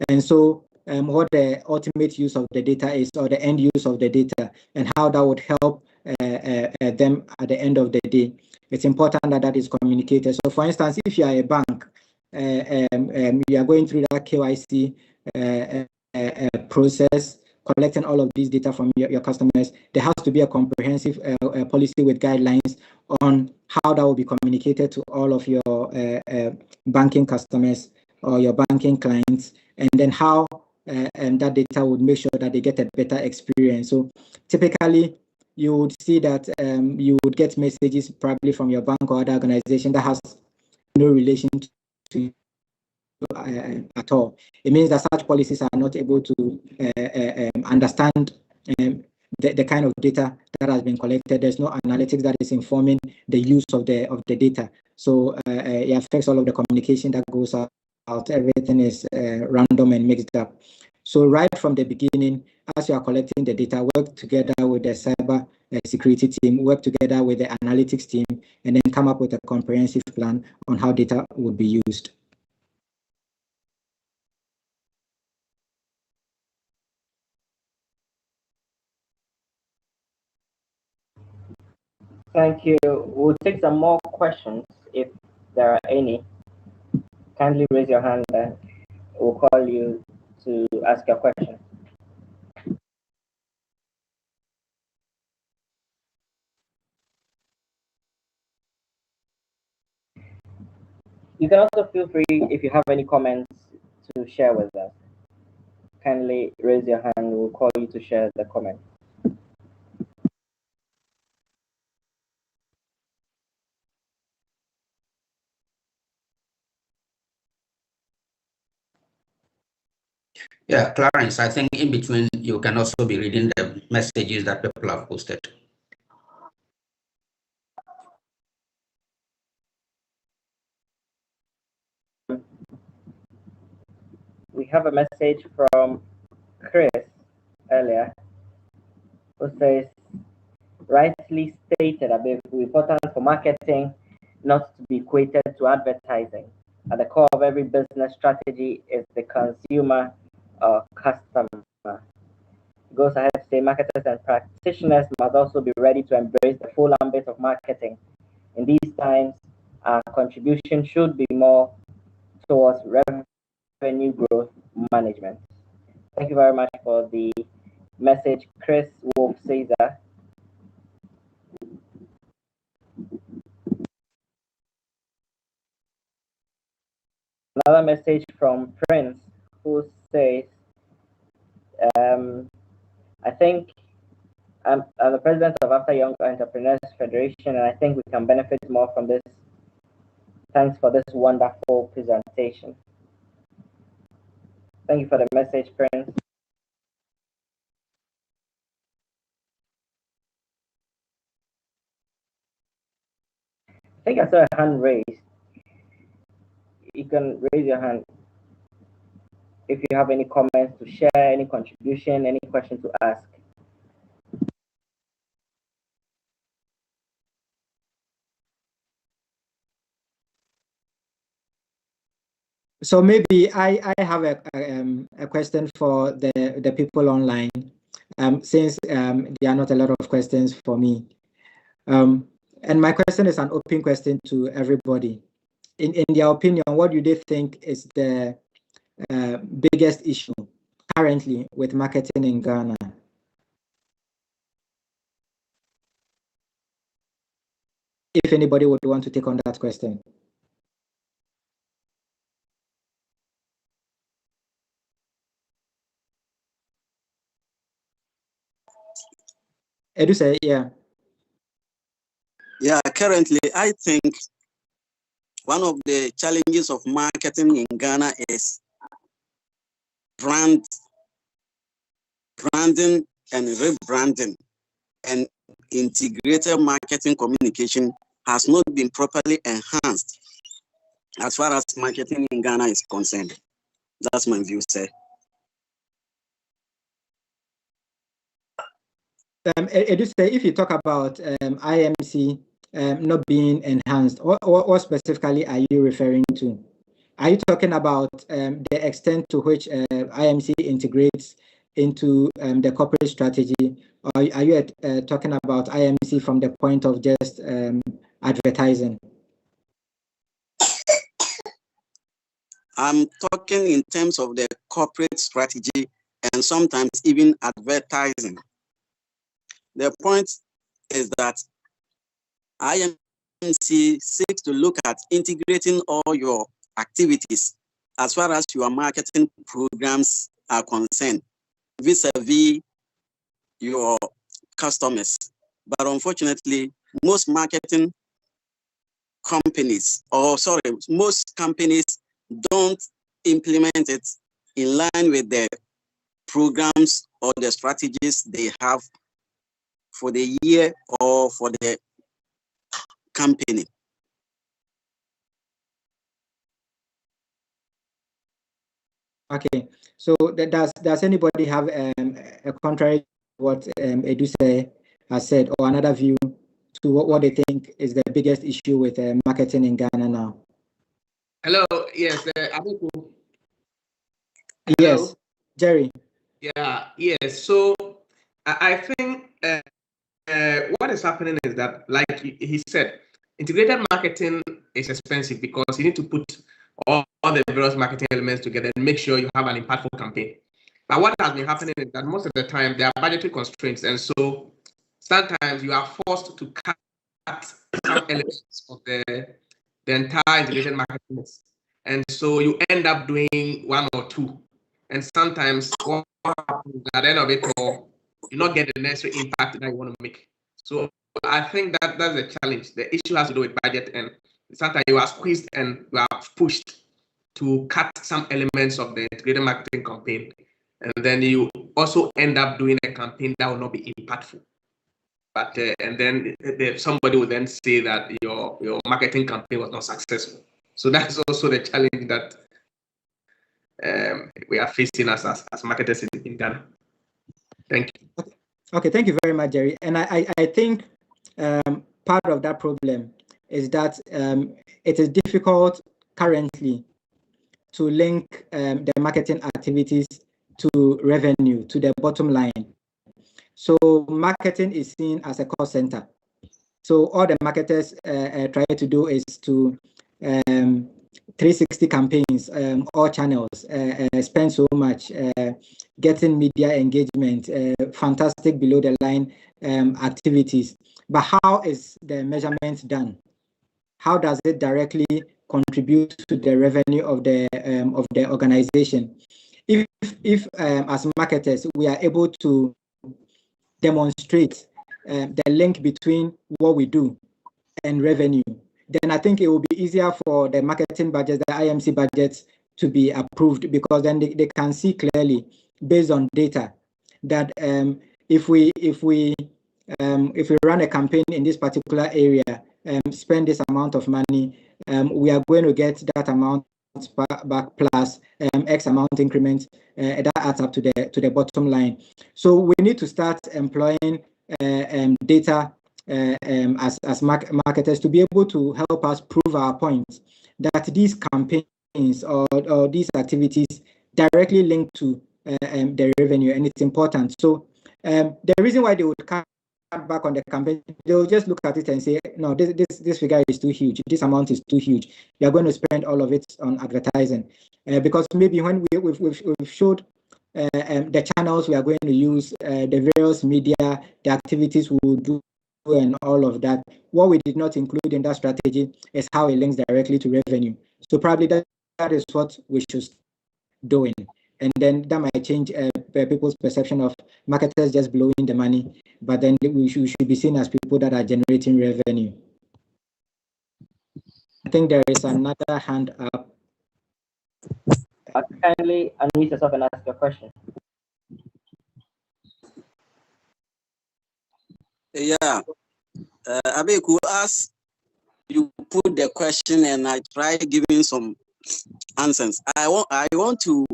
And so what the ultimate use of the data is, or the end use of the data, and how that would help them at the end of the day. It's important that that is communicated. So for instance, if you are a bank, you are going through that KYC process, collecting all of these data from your customers, there has to be a comprehensive policy with guidelines on how that will be communicated to all of your banking customers or your banking clients, and then how that data would make sure that they get a better experience. So typically, you would see that you would get messages probably from your bank or other organization that has no relation to you at all. It means that such policies are not able to understand the kind of data that has been collected. There's no analytics that is informing the use of the data. So it affects all of the communication that goes out. Everything is random and mixed up. So right from the beginning, as you are collecting the data, work together with the cyber security team, work together with the analytics team, and then come up with a comprehensive plan on how data would be used. Thank you. We'll take some more questions if there are any. Kindly raise your hand and we'll call you to ask your question. You can also feel free, if you have any comments, to share with us. Kindly raise your hand, we'll call you to share the comment. Yeah, Clarence, I think in between you can also be reading the messages that people have posted. We have a message from Chris earlier, who says, rightly stated, Abeeku, important for marketing not to be equated to advertising. At the core of every business strategy is the consumer or customer. It goes ahead to say marketers and practitioners must also be ready to embrace the full ambit of marketing. In these times, our contribution should be more towards revenue growth management. Thank you very much for the message, Chris Wolf Caesar. Another message from Prince, who says, I think I'm the president of After Young Entrepreneurs Federation, and I think we can benefit more from this. Thanks for this wonderful presentation. Thank you for the message, Prince. I think I saw a hand raised. You can raise your hand if you have any comments to share, any contribution, any question to ask. So maybe I have a question for the people online, since there are not a lot of questions for me. And my question is an open question to everybody. In their opinion, what do they think is the biggest issue currently with marketing in Ghana? if anybody would want to take on that question. Eduse, yeah. Yeah, currently, I think one of the challenges of marketing in Ghana is branding and rebranding, and integrated marketing communication has not been properly enhanced as far as marketing in Ghana is concerned. That's my view, sir. Eduse, if you talk about IMC not being enhanced, what specifically are you referring to? Are you talking about the extent to which IMC integrates into the corporate strategy, or are you talking about IMC from the point of just advertising? I'm talking in terms of the corporate strategy and sometimes even advertising. The point is that IMC seeks to look at integrating all your activities as far as your marketing programs are concerned, vis-a-vis your customers. But unfortunately, most companies don't implement it in line with the programs or the strategies they have for the year or for the company. Okay, so does anybody have a contrary to what Eduse has said, or another view to what they think is the biggest issue with marketing in Ghana now? Hello, yes, Abeeku. Yes, Jerry. Yeah, yes. So I think what is happening is that, like he said, integrated marketing is expensive because you need to put all the various marketing elements together and make sure you have an impactful campaign. But what has been happening is that most of the time there are budgetary constraints, and so sometimes you are forced to cut some elements of the entire integrated marketing. And so you end up doing one or two. And sometimes what happens at the end of it all, you not get the necessary impact that you want to make. So I think that that's a challenge. The issue has to do with budget, and sometimes you are squeezed and you are pushed to cut some elements of the integrated marketing campaign. And then you also end up doing a campaign that will not be impactful. But and then somebody will then say that your marketing campaign was not successful. So that's also the challenge that we are facing as marketers in Ghana. Thank you. Okay, thank you very much, Jerry. And I think part of that problem is that it is difficult currently to link the marketing activities to revenue, to the bottom line. So marketing is seen as a cost center. So all the marketers try to do is to 360 campaigns, all channels, spend so much, getting media engagement, fantastic below the line activities. But how is the measurement done? How does it directly contribute to the revenue of the organization? If as marketers we are able to demonstrate the link between what we do and revenue, then I think it will be easier for the marketing budgets, the IMC budgets, to be approved, because then they can see clearly based on data that if we run a campaign in this particular area, spend this amount of money, we are going to get that amount back plus X amount increment that adds up to the bottom line. So we need to start employing data as marketers to be able to help us prove our point that these campaigns or these activities directly link to the revenue, and it's important. So the reason why they would cut back on the campaign, they'll just look at it and say, no, this figure is too huge, this amount is too huge, we are going to spend all of it on advertising, because maybe when we've showed the channels we are going to use, the various media, the activities we will do and all of that. What we did not include in that strategy is how it links directly to revenue. So probably that is what we should start doing. And then that might change people's perception of marketers just blowing the money, but then we should be seen as people that are generating revenue. I think there is another hand up. Kindly unmute yourself and ask your question. Yeah, Abeeku, as you put the question and I try giving some answers, I want to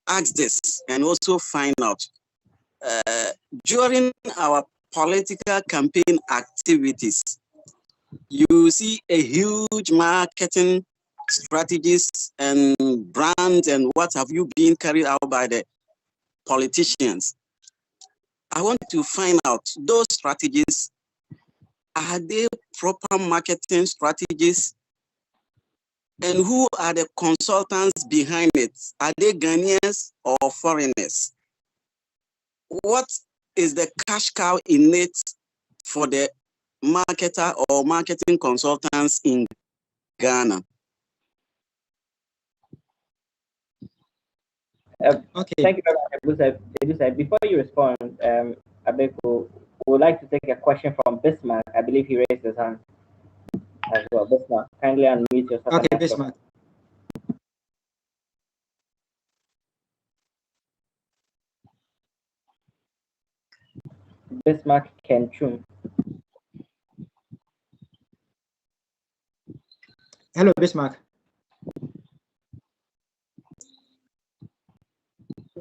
ask this and also find out during our political campaign activities, you see a huge marketing strategies and brands and what have you been carried out by the politicians. I want to find out those strategies, are they proper marketing strategies? And who are the consultants behind it? Are they Ghanaians or foreigners? What is the cash cow in it for the marketer or marketing consultants in Ghana? Okay. Thank you very much. Before you respond, Abeeku, would like to take a question from Bismarck. I believe he raised his hand as well. Bismarck, kindly unmute yourself. Okay, Bismarck. Bismarck Kenchum. Hello, Bismarck.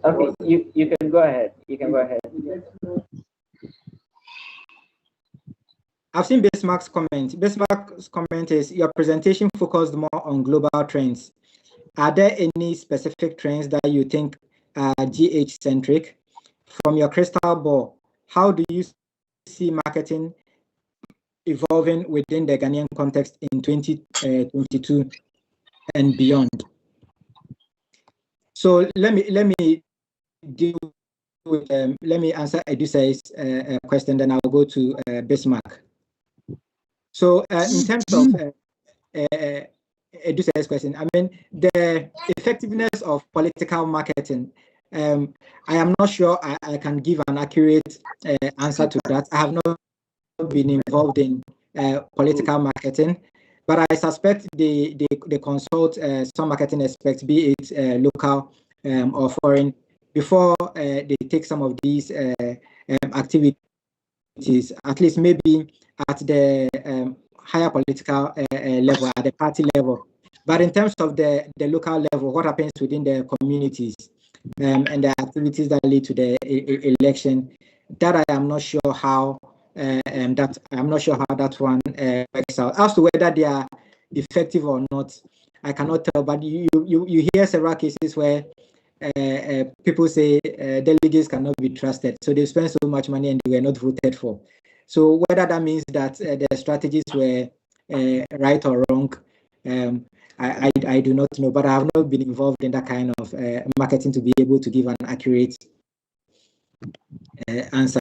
Okay, you can go ahead. You can go ahead. I've seen Bismarck's comment. Bismarck's comment is your presentation focused more on global trends. Are there any specific trends that you think are GH-centric? From your crystal ball, how do you see marketing evolving within the Ghanaian context in 2022 and beyond? So let me deal with let me answer Edusai's question, then I'll go to Bismarck. So in terms of Edusai's question, I mean, the effectiveness of political marketing, I am not sure I can give an accurate answer to that. I have not been involved in political marketing, but I suspect they consult some marketing experts, be it local or foreign, before they take some of these activities, at least maybe at the higher political level, at the party level. But in terms of the local level, what happens within the communities and the activities that lead to the election, that I am not sure how that one works out. As to whether they are effective or not, I cannot tell. But you hear several cases where people say delegates cannot be trusted, so they spend so much money and they were not voted for. So whether that means that the strategies were right or wrong, I do not know, but I have not been involved in that kind of marketing to be able to give an accurate answer.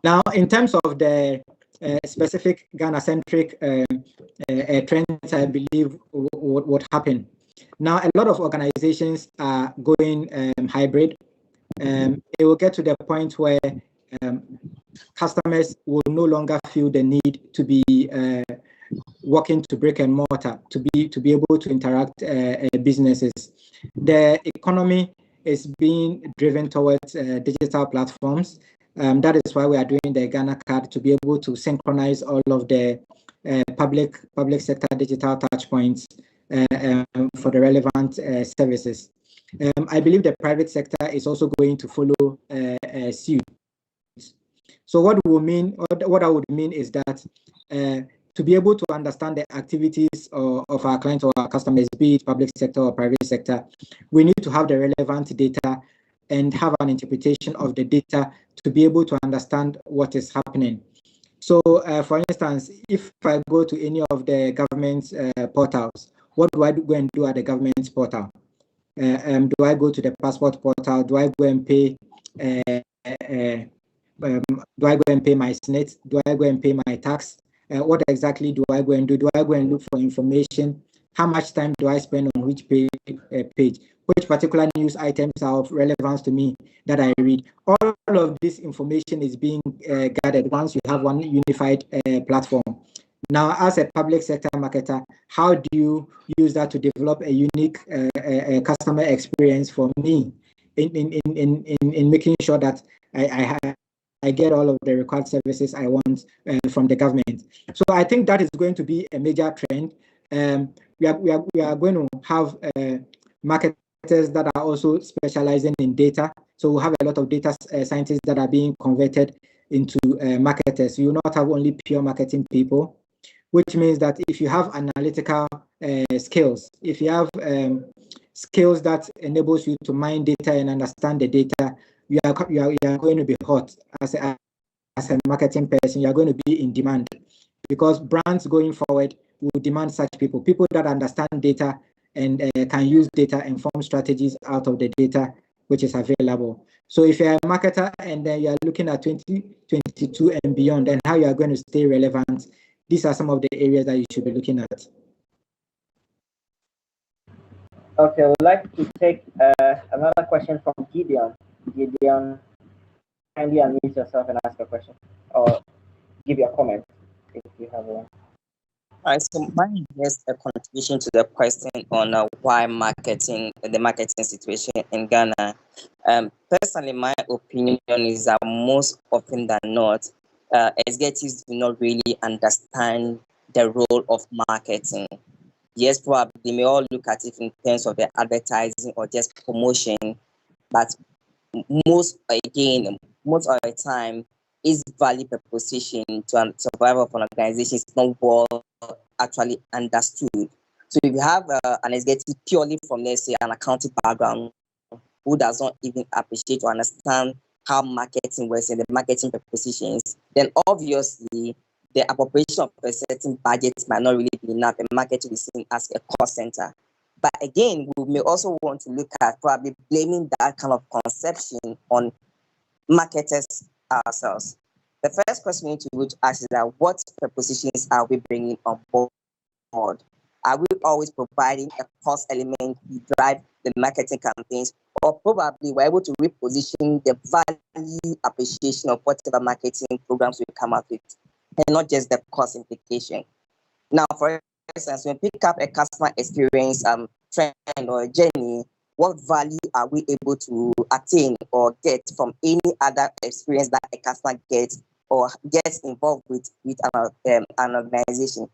Now, in terms of the specific Ghana-centric trends, I believe what happened. Now, a lot of organizations are going hybrid. It will get to the point where customers will no longer feel the need to be walking to brick and mortar to be able to interact businesses. The economy is being driven towards digital platforms. That is why we are doing the Ghana card, to be able to synchronize all of the public sector digital touch points for the relevant services. I believe the private sector is also going to follow suit. So what I would mean is that to be able to understand the activities of our clients or our customers, be it public sector or private sector, we need to have the relevant data and have an interpretation of the data to be able to understand what is happening. So, for instance, if I go to any of the government's portals, what do I go and do at the government's portal? Do I go to the passport portal? Do I go and pay do I go and pay my SNIT? Do I go and pay my tax? What exactly do I go and do? Do I go and look for information? How much time do I spend on which page? Which particular news items are of relevance to me that I read? All of this information is being gathered once you have one unified platform. Now, as a public sector marketer, how do you use that to develop a unique customer experience for me in making sure that I get all of the required services I want from the government? So I think that is going to be a major trend. We are going to have marketers that are also specializing in data. So we'll have a lot of data scientists that are being converted into marketers. You will not have only pure marketing people, which means that if you have analytical skills, if you have skills that enables you to mine data and understand the data, you are going to be hot as a marketing person. You are going to be in demand, because brands going forward will demand such people that understand data and can use data and form strategies out of the data which is available. So if you're a marketer and then you are looking at 2022 and beyond and how you are going to stay relevant, these are some of the areas that you should be looking at. Okay, I would like to take another question from Gideon. Gideon, kindly unmute yourself and ask a question, or give your comment if you have one. All right, so mine is a contribution to the question on why the marketing situation in Ghana. Personally, my opinion is that most often than not, executives do not really understand the role of marketing. Yes, probably they may all look at it in terms of the advertising or just promotion, but most of the time, its value proposition to survival of an organization is not well actually understood. So if you have an executive purely from, let's say, an accounting background who does not even appreciate or understand how marketing works and the marketing propositions, then obviously the appropriation of a certain budget might not really be enough, and marketing is seen as a cost center. But again, we may also want to look at probably blaming that kind of conception on marketers ourselves. The first question we need to ask is that what propositions are we bringing on board? Are we always providing a cost element to drive the marketing campaigns, or probably we're able to reposition the value appreciation of whatever marketing programs we come up with, and not just the cost implication? Now, for instance, when we pick up a customer experience trend or journey, what value are we able to attain or get from any other experience that a customer gets or gets involved with an organization?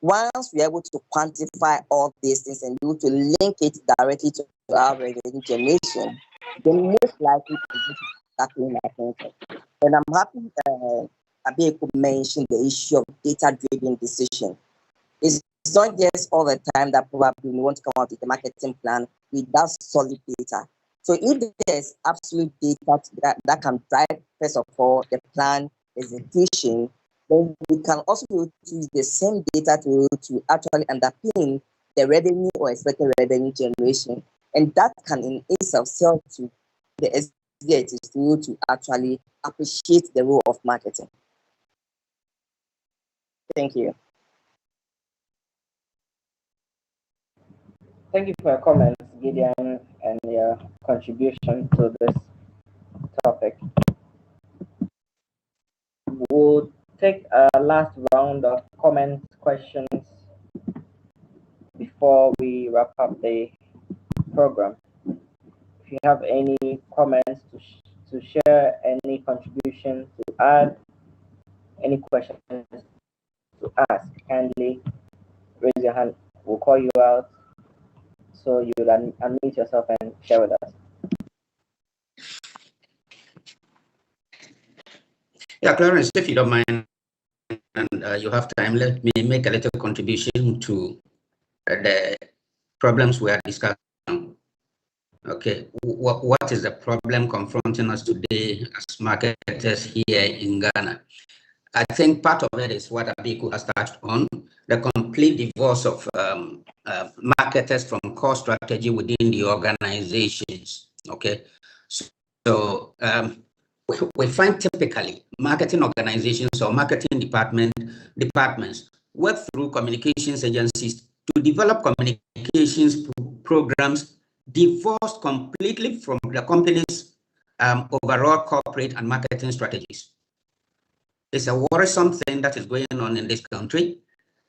Once we're able to quantify all these things and be able to link it directly to our revenue generation, then most likely to start doing our thinking. And I'm happy Abeeku mentioned the issue of data-driven decision. It's not just all the time that probably we want to come out with a marketing plan without solid data. So if there's absolute data that can drive, first of all, the plan execution, then we can also use the same data to actually underpin the revenue or expected revenue generation. And that can in itself sell to the executives to actually appreciate the role of marketing. Thank you. Thank you for your comments, Gideon, and your contribution to this topic. We'll take a last round of comments, questions before we wrap up the program. If you have any comments to share, any contribution to add, any questions to ask, kindly raise your hand. We'll call you out so you will unmute yourself and share with us. Yeah, Clarence, if you don't mind, and you have time, let me make a little contribution to the problems we are discussing. Okay, what is the problem confronting us today as marketers here in Ghana? I think part of it is what Abeeku has touched on, the complete divorce of marketers from core strategy within the organizations. Okay, so we find typically marketing organizations or marketing departments work through communications agencies to develop communications programs divorced completely from the company's overall corporate and marketing strategies. It's a worrisome thing that is going on in this country.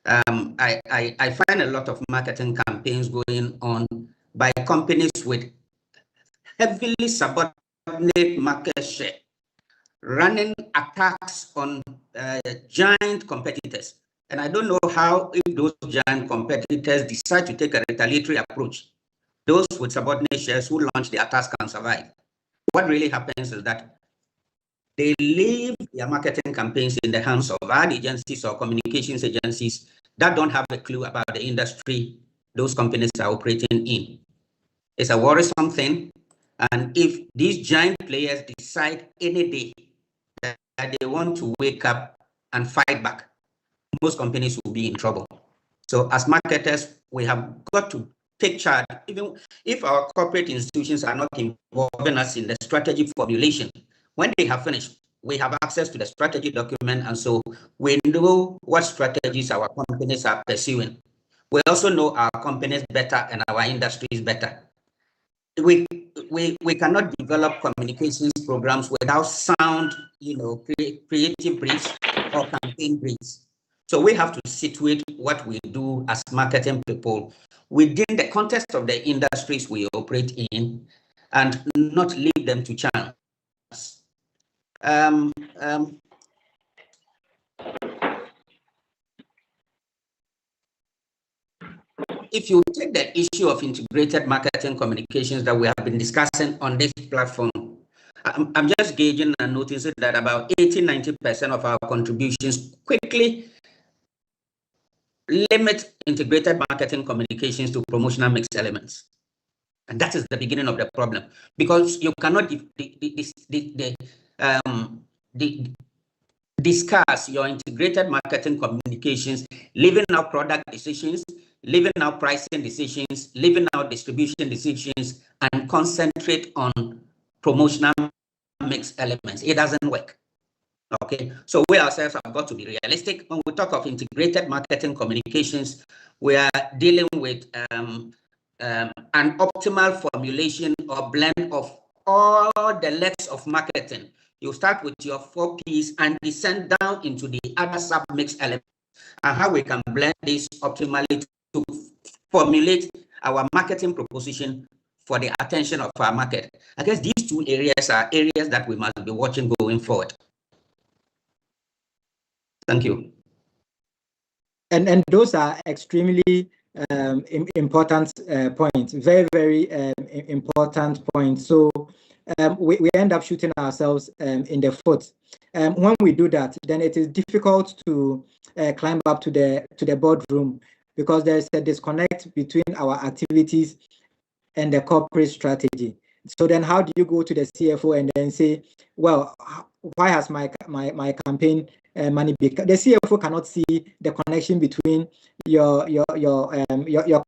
I find a lot of marketing campaigns going on by companies with heavily subordinate market share, running attacks on giant competitors. And I don't know how, if those giant competitors decide to take a retaliatory approach, those with subordinate shares who launch the attacks can survive. What really happens is that they leave their marketing campaigns in the hands of ad agencies or communications agencies that don't have a clue about the industry those companies are operating in. It's a worrisome thing. And if these giant players decide any day that they want to wake up and fight back, most companies will be in trouble. So as marketers, we have got to take charge. Even if our corporate institutions are not involving us in the strategy formulation, when they have finished, we have access to the strategy document, and so we know what strategies our companies are pursuing. We also know our companies better and our industries better. We cannot develop communications programs without sound, creative briefs or campaign briefs. So we have to situate what we do as marketing people within the context of the industries we operate in and not leave them to chance. If you take the issue of integrated marketing communications that we have been discussing on this platform, I'm just gauging and noticing that about 80-90% of our contributions quickly limit integrated marketing communications to promotional mix elements. And that is the beginning of the problem, because you cannot discuss your integrated marketing communications, leaving out product decisions, leaving out pricing decisions, leaving out distribution decisions, and concentrate on promotional mix elements. It doesn't work. Okay, so we ourselves have got to be realistic. When we talk of integrated marketing communications, we are dealing with an optimal formulation or blend of all the legs of marketing. You start with your 4 Ps and descend down into the other sub-mix elements, and how we can blend this optimally to formulate our marketing proposition for the attention of our market. I guess these two areas are areas that we must be watching going forward. Thank you. And those are extremely important points, very, very important points. So we end up shooting ourselves in the foot. When we do that, then it is difficult to climb up to the boardroom, because there's a disconnect between our activities and the corporate strategy. So then how do you go to the CFO and then say, well, why has my campaign money been? The CFO cannot see the connection between your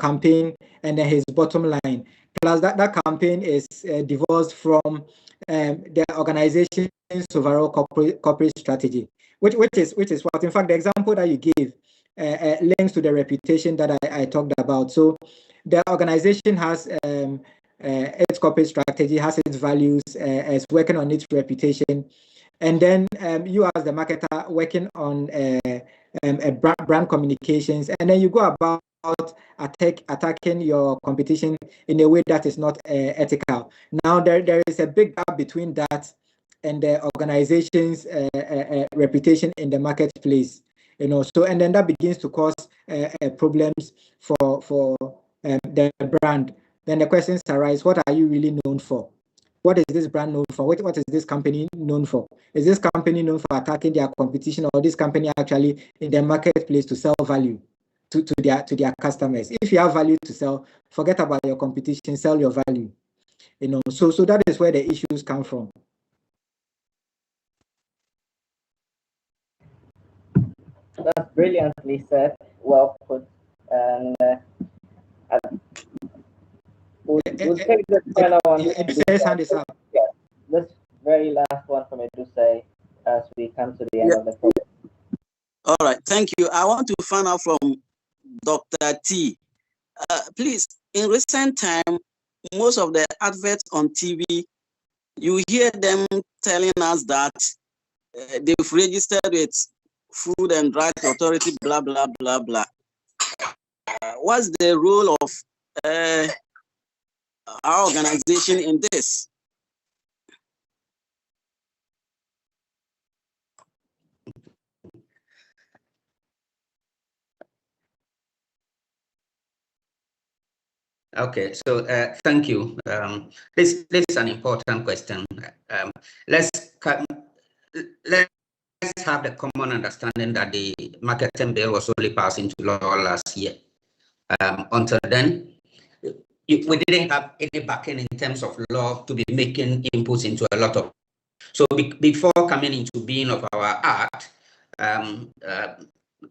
campaign and then his bottom line. Plus that campaign is divorced from the organization's overall corporate strategy, which is what, in fact, the example that you gave links to the reputation that I talked about. So the organization has its corporate strategy, has its values, is working on its reputation, and then you as the marketer working on brand communications, and then you go about attacking your competition in a way that is not ethical. Now there is a big gap between that and the organization's reputation in the marketplace. So, and then that begins to cause problems for the brand. Then the questions arise: what are you really known for? What is this brand known for? What is this company known for? Is this company known for attacking their competition, or this company actually in the marketplace to sell value to their customers? If you have value to sell, forget about your competition, sell your value. So that is where the issues come from. That's brilliantly said. Well put. And we'll take the final one. His hand is up. Yeah, let's very last one from Edusei as we come to the end of the program. All right, thank you. I want to find out from Dr. T. Please, in recent time, most of the adverts on TV, you hear them telling us that they've registered with Food and Drug Authority, blah, blah, blah, blah. What's the role of our organization in this? Okay, so thank you. This is an important question. Let's have the common understanding that the marketing bill was only passed into law last year. Until then, we didn't have any backing in terms of law to be making inputs into a lot of. So before coming into being of our act,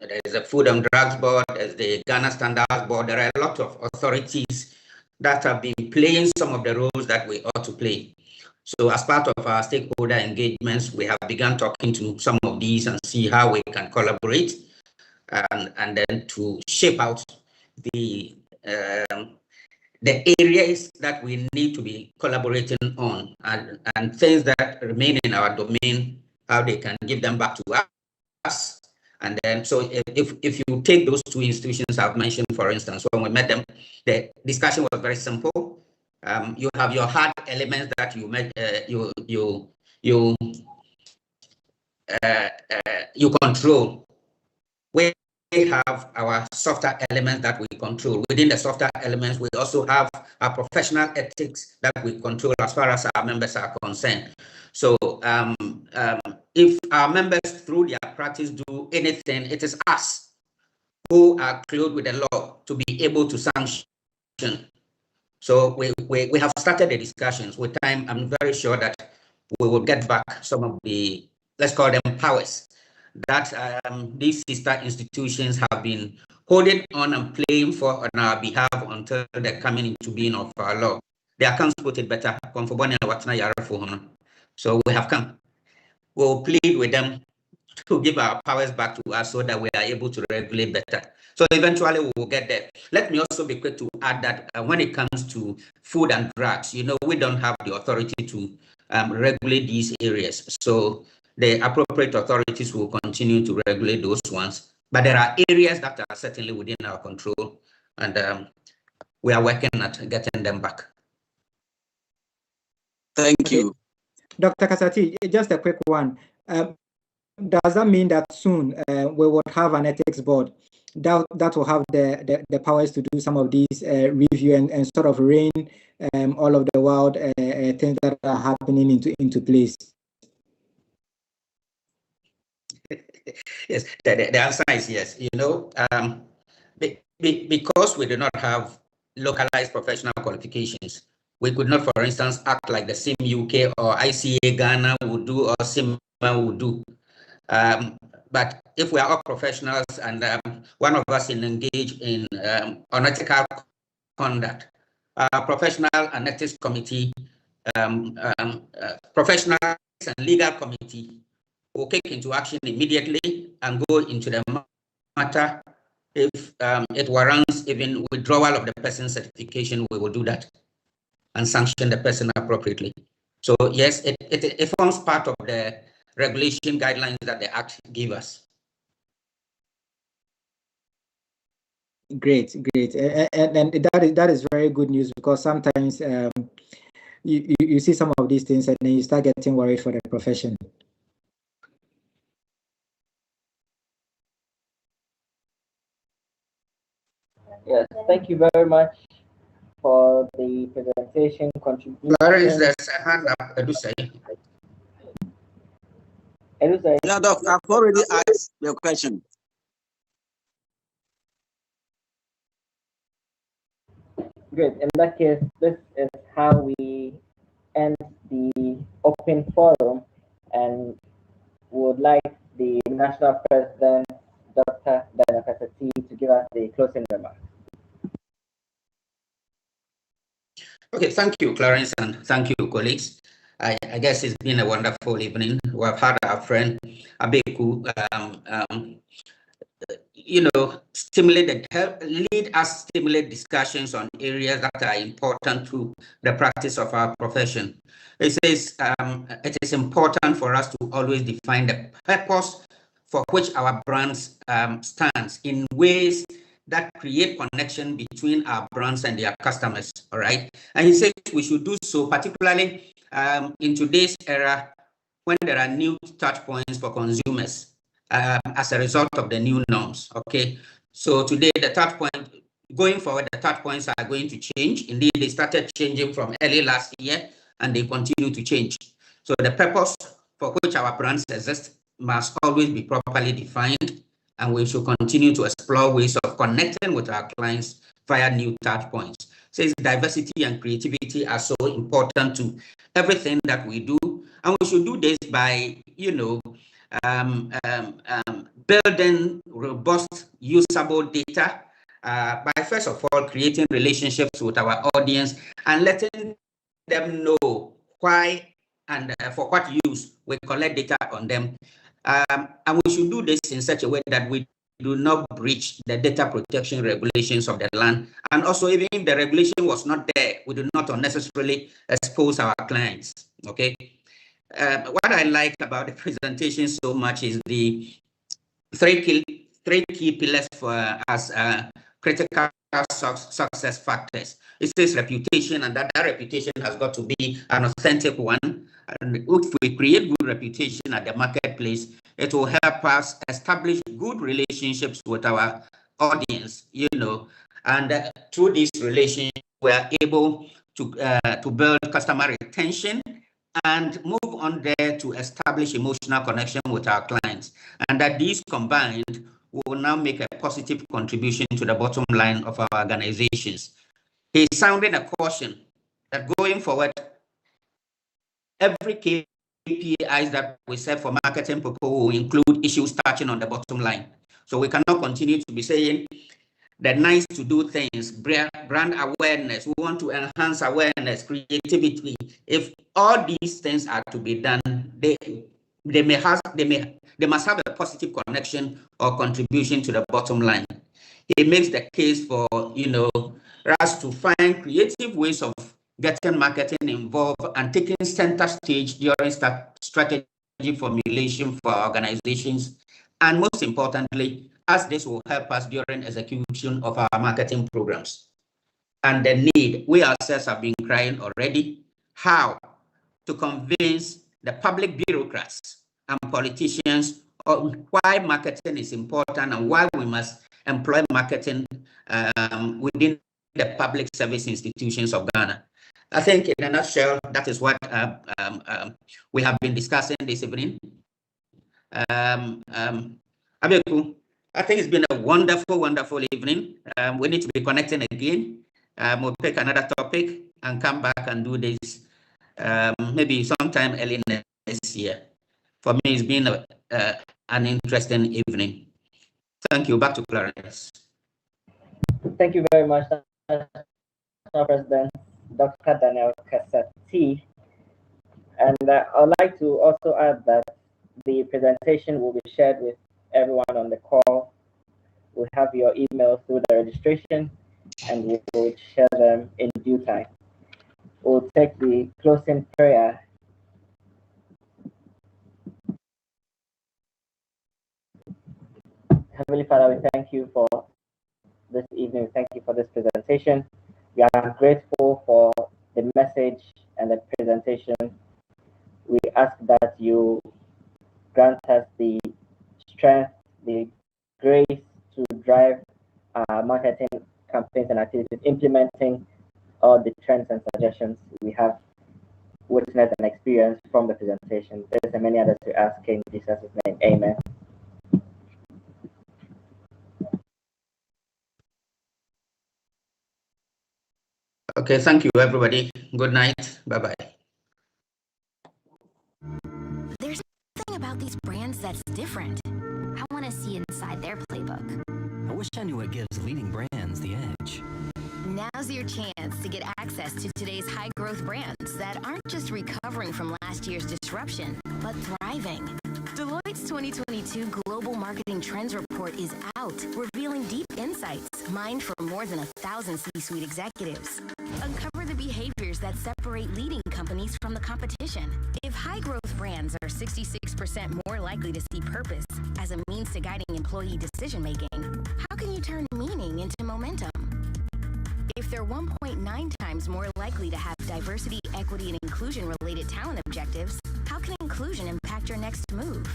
there's a Food and Drugs Board, there's the Ghana Standards Board. There are a lot of authorities that have been playing some of the roles that we ought to play. So as part of our stakeholder engagements, we have begun talking to some of these and see how we can collaborate and then to shape out the areas that we need to be collaborating on and things that remain in our domain, how they can give them back to us. And then, so if you take those two institutions I've mentioned, for instance, when we met them, the discussion was very simple. You have your hard elements that you control. We have our softer elements that we control. Within the softer elements, we also have our professional ethics that we control as far as our members are concerned. So if our members through their practice do anything, it is us who are clothed with the law to be able to sanction. So we have started the discussions. With time, I'm very sure that we will get back some of the, let's call them powers, that these sister institutions have been holding on and playing for on our behalf until the coming into being of our law. The accounts put it better. So we have come. We'll plead with them to give our powers back to us so that we are able to regulate better. So eventually we will get there. Let me also be quick to add that when it comes to food and drugs, you know, we don't have the authority to regulate these areas. So the appropriate authorities will continue to regulate those ones. But there are areas that are certainly within our control, and we are working at getting them back. Thank you. Dr. Kasati, just a quick one. Does that mean that soon we will have an ethics board that will have the powers to do some of these review and sort of rein all of the wild things that are happening into place? Yes, the answer is yes. You know, because we do not have localized professional qualifications, we could not, for instance, act like the Cimg UK or ICA Ghana would do or CIMA would do. But if we are all professionals and one of us is engaged in unethical conduct, professional and ethics committee, professional and legal committee will kick into action immediately and go into the matter. If it warrants even withdrawal of the person's certification, we will do that and sanction the person appropriately. So yes, it forms part of the regulation guidelines that the Act gave us. Great. And that is very good news, because sometimes you see some of these things and then you start getting worried for the profession. Yes, thank you very much for the presentation contribution. There's a hand up, Edusei. Yeah, Doc, I've already asked the question. Good. In that case, this is how we end the open forum, and would like the National President, Dr. Dana Kasati, to give us the closing remarks. Okay, thank you, Clarence, and thank you, colleagues. I guess it's been a wonderful evening. We've had our friend Abeeku, lead us stimulate discussions on areas that are important to the practice of our profession. It says it is important for us to always define the purpose for which our brands stands in ways that create connection between our brands and their customers, all right? And he says we should do so, particularly in today's era when there are new touch points for consumers as a result of the new norms, okay? So today, the touch point, going forward, the touch points are going to change. Indeed, they started changing from early last year, and they continue to change. So the purpose for which our brands exist must always be properly defined, and we should continue to explore ways of connecting with our clients via new touch points. Says diversity and creativity are so important to everything that we do, and we should do this by, building robust, usable data by first of all creating relationships with our audience and letting them know why and for what use we collect data on them. And we should do this in such a way that we do not breach the data protection regulations of the land. And also, even if the regulation was not there, we do not unnecessarily expose our clients, okay? What I like about the presentation so much is the three key pillars for as critical success factors. It says reputation, and that reputation has got to be an authentic one. And if we create good reputation at the marketplace, it will help us establish good relationships with our audience, and through this relationship, we are able to build customer retention and move on there to establish emotional connection with our clients. And that these combined will now make a positive contribution to the bottom line of our organizations. He's sounding a caution that going forward, every KPIs that we set for marketing purpose will include issues touching on the bottom line. So we cannot continue to be saying the nice to do things, brand awareness, we want to enhance awareness, creativity. If all these things are to be done, they must have a positive connection or contribution to the bottom line. It makes the case for, us to find creative ways of getting marketing involved and taking center stage during strategy formulation for organizations. And most importantly, as this will help us during execution of our marketing programs. And the need, we ourselves have been crying already, how to convince the public bureaucrats and politicians on why marketing is important and why we must employ marketing within the public service institutions of Ghana. I think in a nutshell, that is what we have been discussing this evening. Abeeku, I think it's been a wonderful, wonderful evening. We need to be connecting again. We'll pick another topic and come back and do this maybe sometime early next year. For me, it's been an interesting evening. Thank you. Back to Clarence. Thank you very much, President Dr. Daniel Kasati. And I'd like to also add that the presentation will be shared with everyone on the call. We'll have your email through the registration, and we will share them in due time. We'll take the closing prayer. Heavenly Father, we thank you for this evening. Thank you for this presentation. We are grateful for the message and the presentation. We ask that you grant us the strength, the grace to drive marketing campaigns and activities, implementing all the trends and suggestions we have witnessed and experienced from the presentation. There's many others to ask in Jesus' name. Amen. Okay, thank you, everybody. Good night. Bye-bye. There's something about these brands that's different. I want to see inside their playbook. I wish I knew what gives leading brands the edge. Now's your chance to get access to today's high-growth brands that aren't just recovering from last year's disruption, but thriving. Deloitte's 2022 Global Marketing Trends Report is out, revealing deep insights mined from more than 1,000 C-suite executives. Uncover the behaviors that separate leading companies from the competition. If high-growth brands are 66% more likely to see purpose as a means to guiding employee decision-making, how can you turn meaning into momentum? If they're 1.9 times more likely to have diversity, equity, and inclusion-related talent objectives, how can inclusion impact your next move?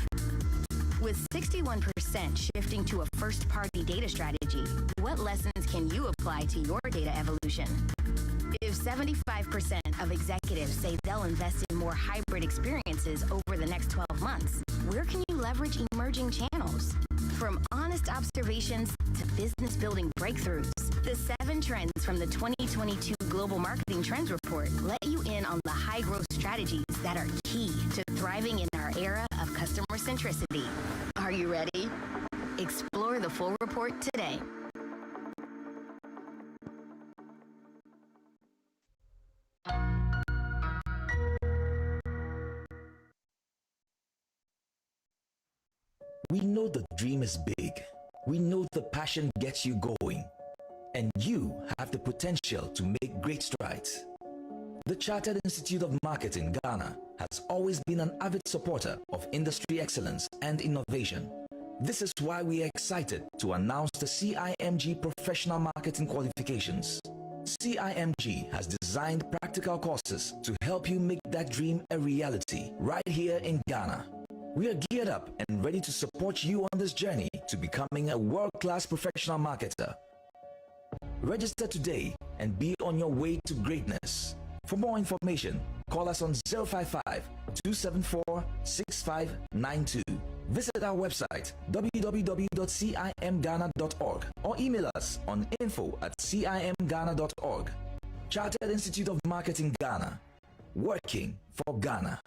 With 61% shifting to a first-party data strategy, what lessons can you apply to your data evolution? If 75% of executives say they'll invest in more hybrid experiences over the next 12 months, where can you leverage emerging channels? From honest observations to business-building breakthroughs, the 7 trends from the 2022 Global Marketing Trends Report let you in on the high-growth strategies that are key to thriving in our era of customer centricity. Are you ready? Explore the full report today. We know the dream is big. We know the passion gets you going. And you have the potential to make great strides. The Chartered Institute of Marketing, Ghana, has always been an avid supporter of industry excellence and innovation. This is why we are excited to announce the Cimg Professional Marketing Qualifications. Cimg has designed practical courses to help you make that dream a reality right here in Ghana. We are geared up and ready to support you on this journey to becoming a world-class professional marketer. Register today and be on your way to greatness. For more information, call us on 055-274-6592. Visit our website www.cimghana.org or email us on info@cimghana.org. Chartered Institute of Marketing Ghana, working for Ghana.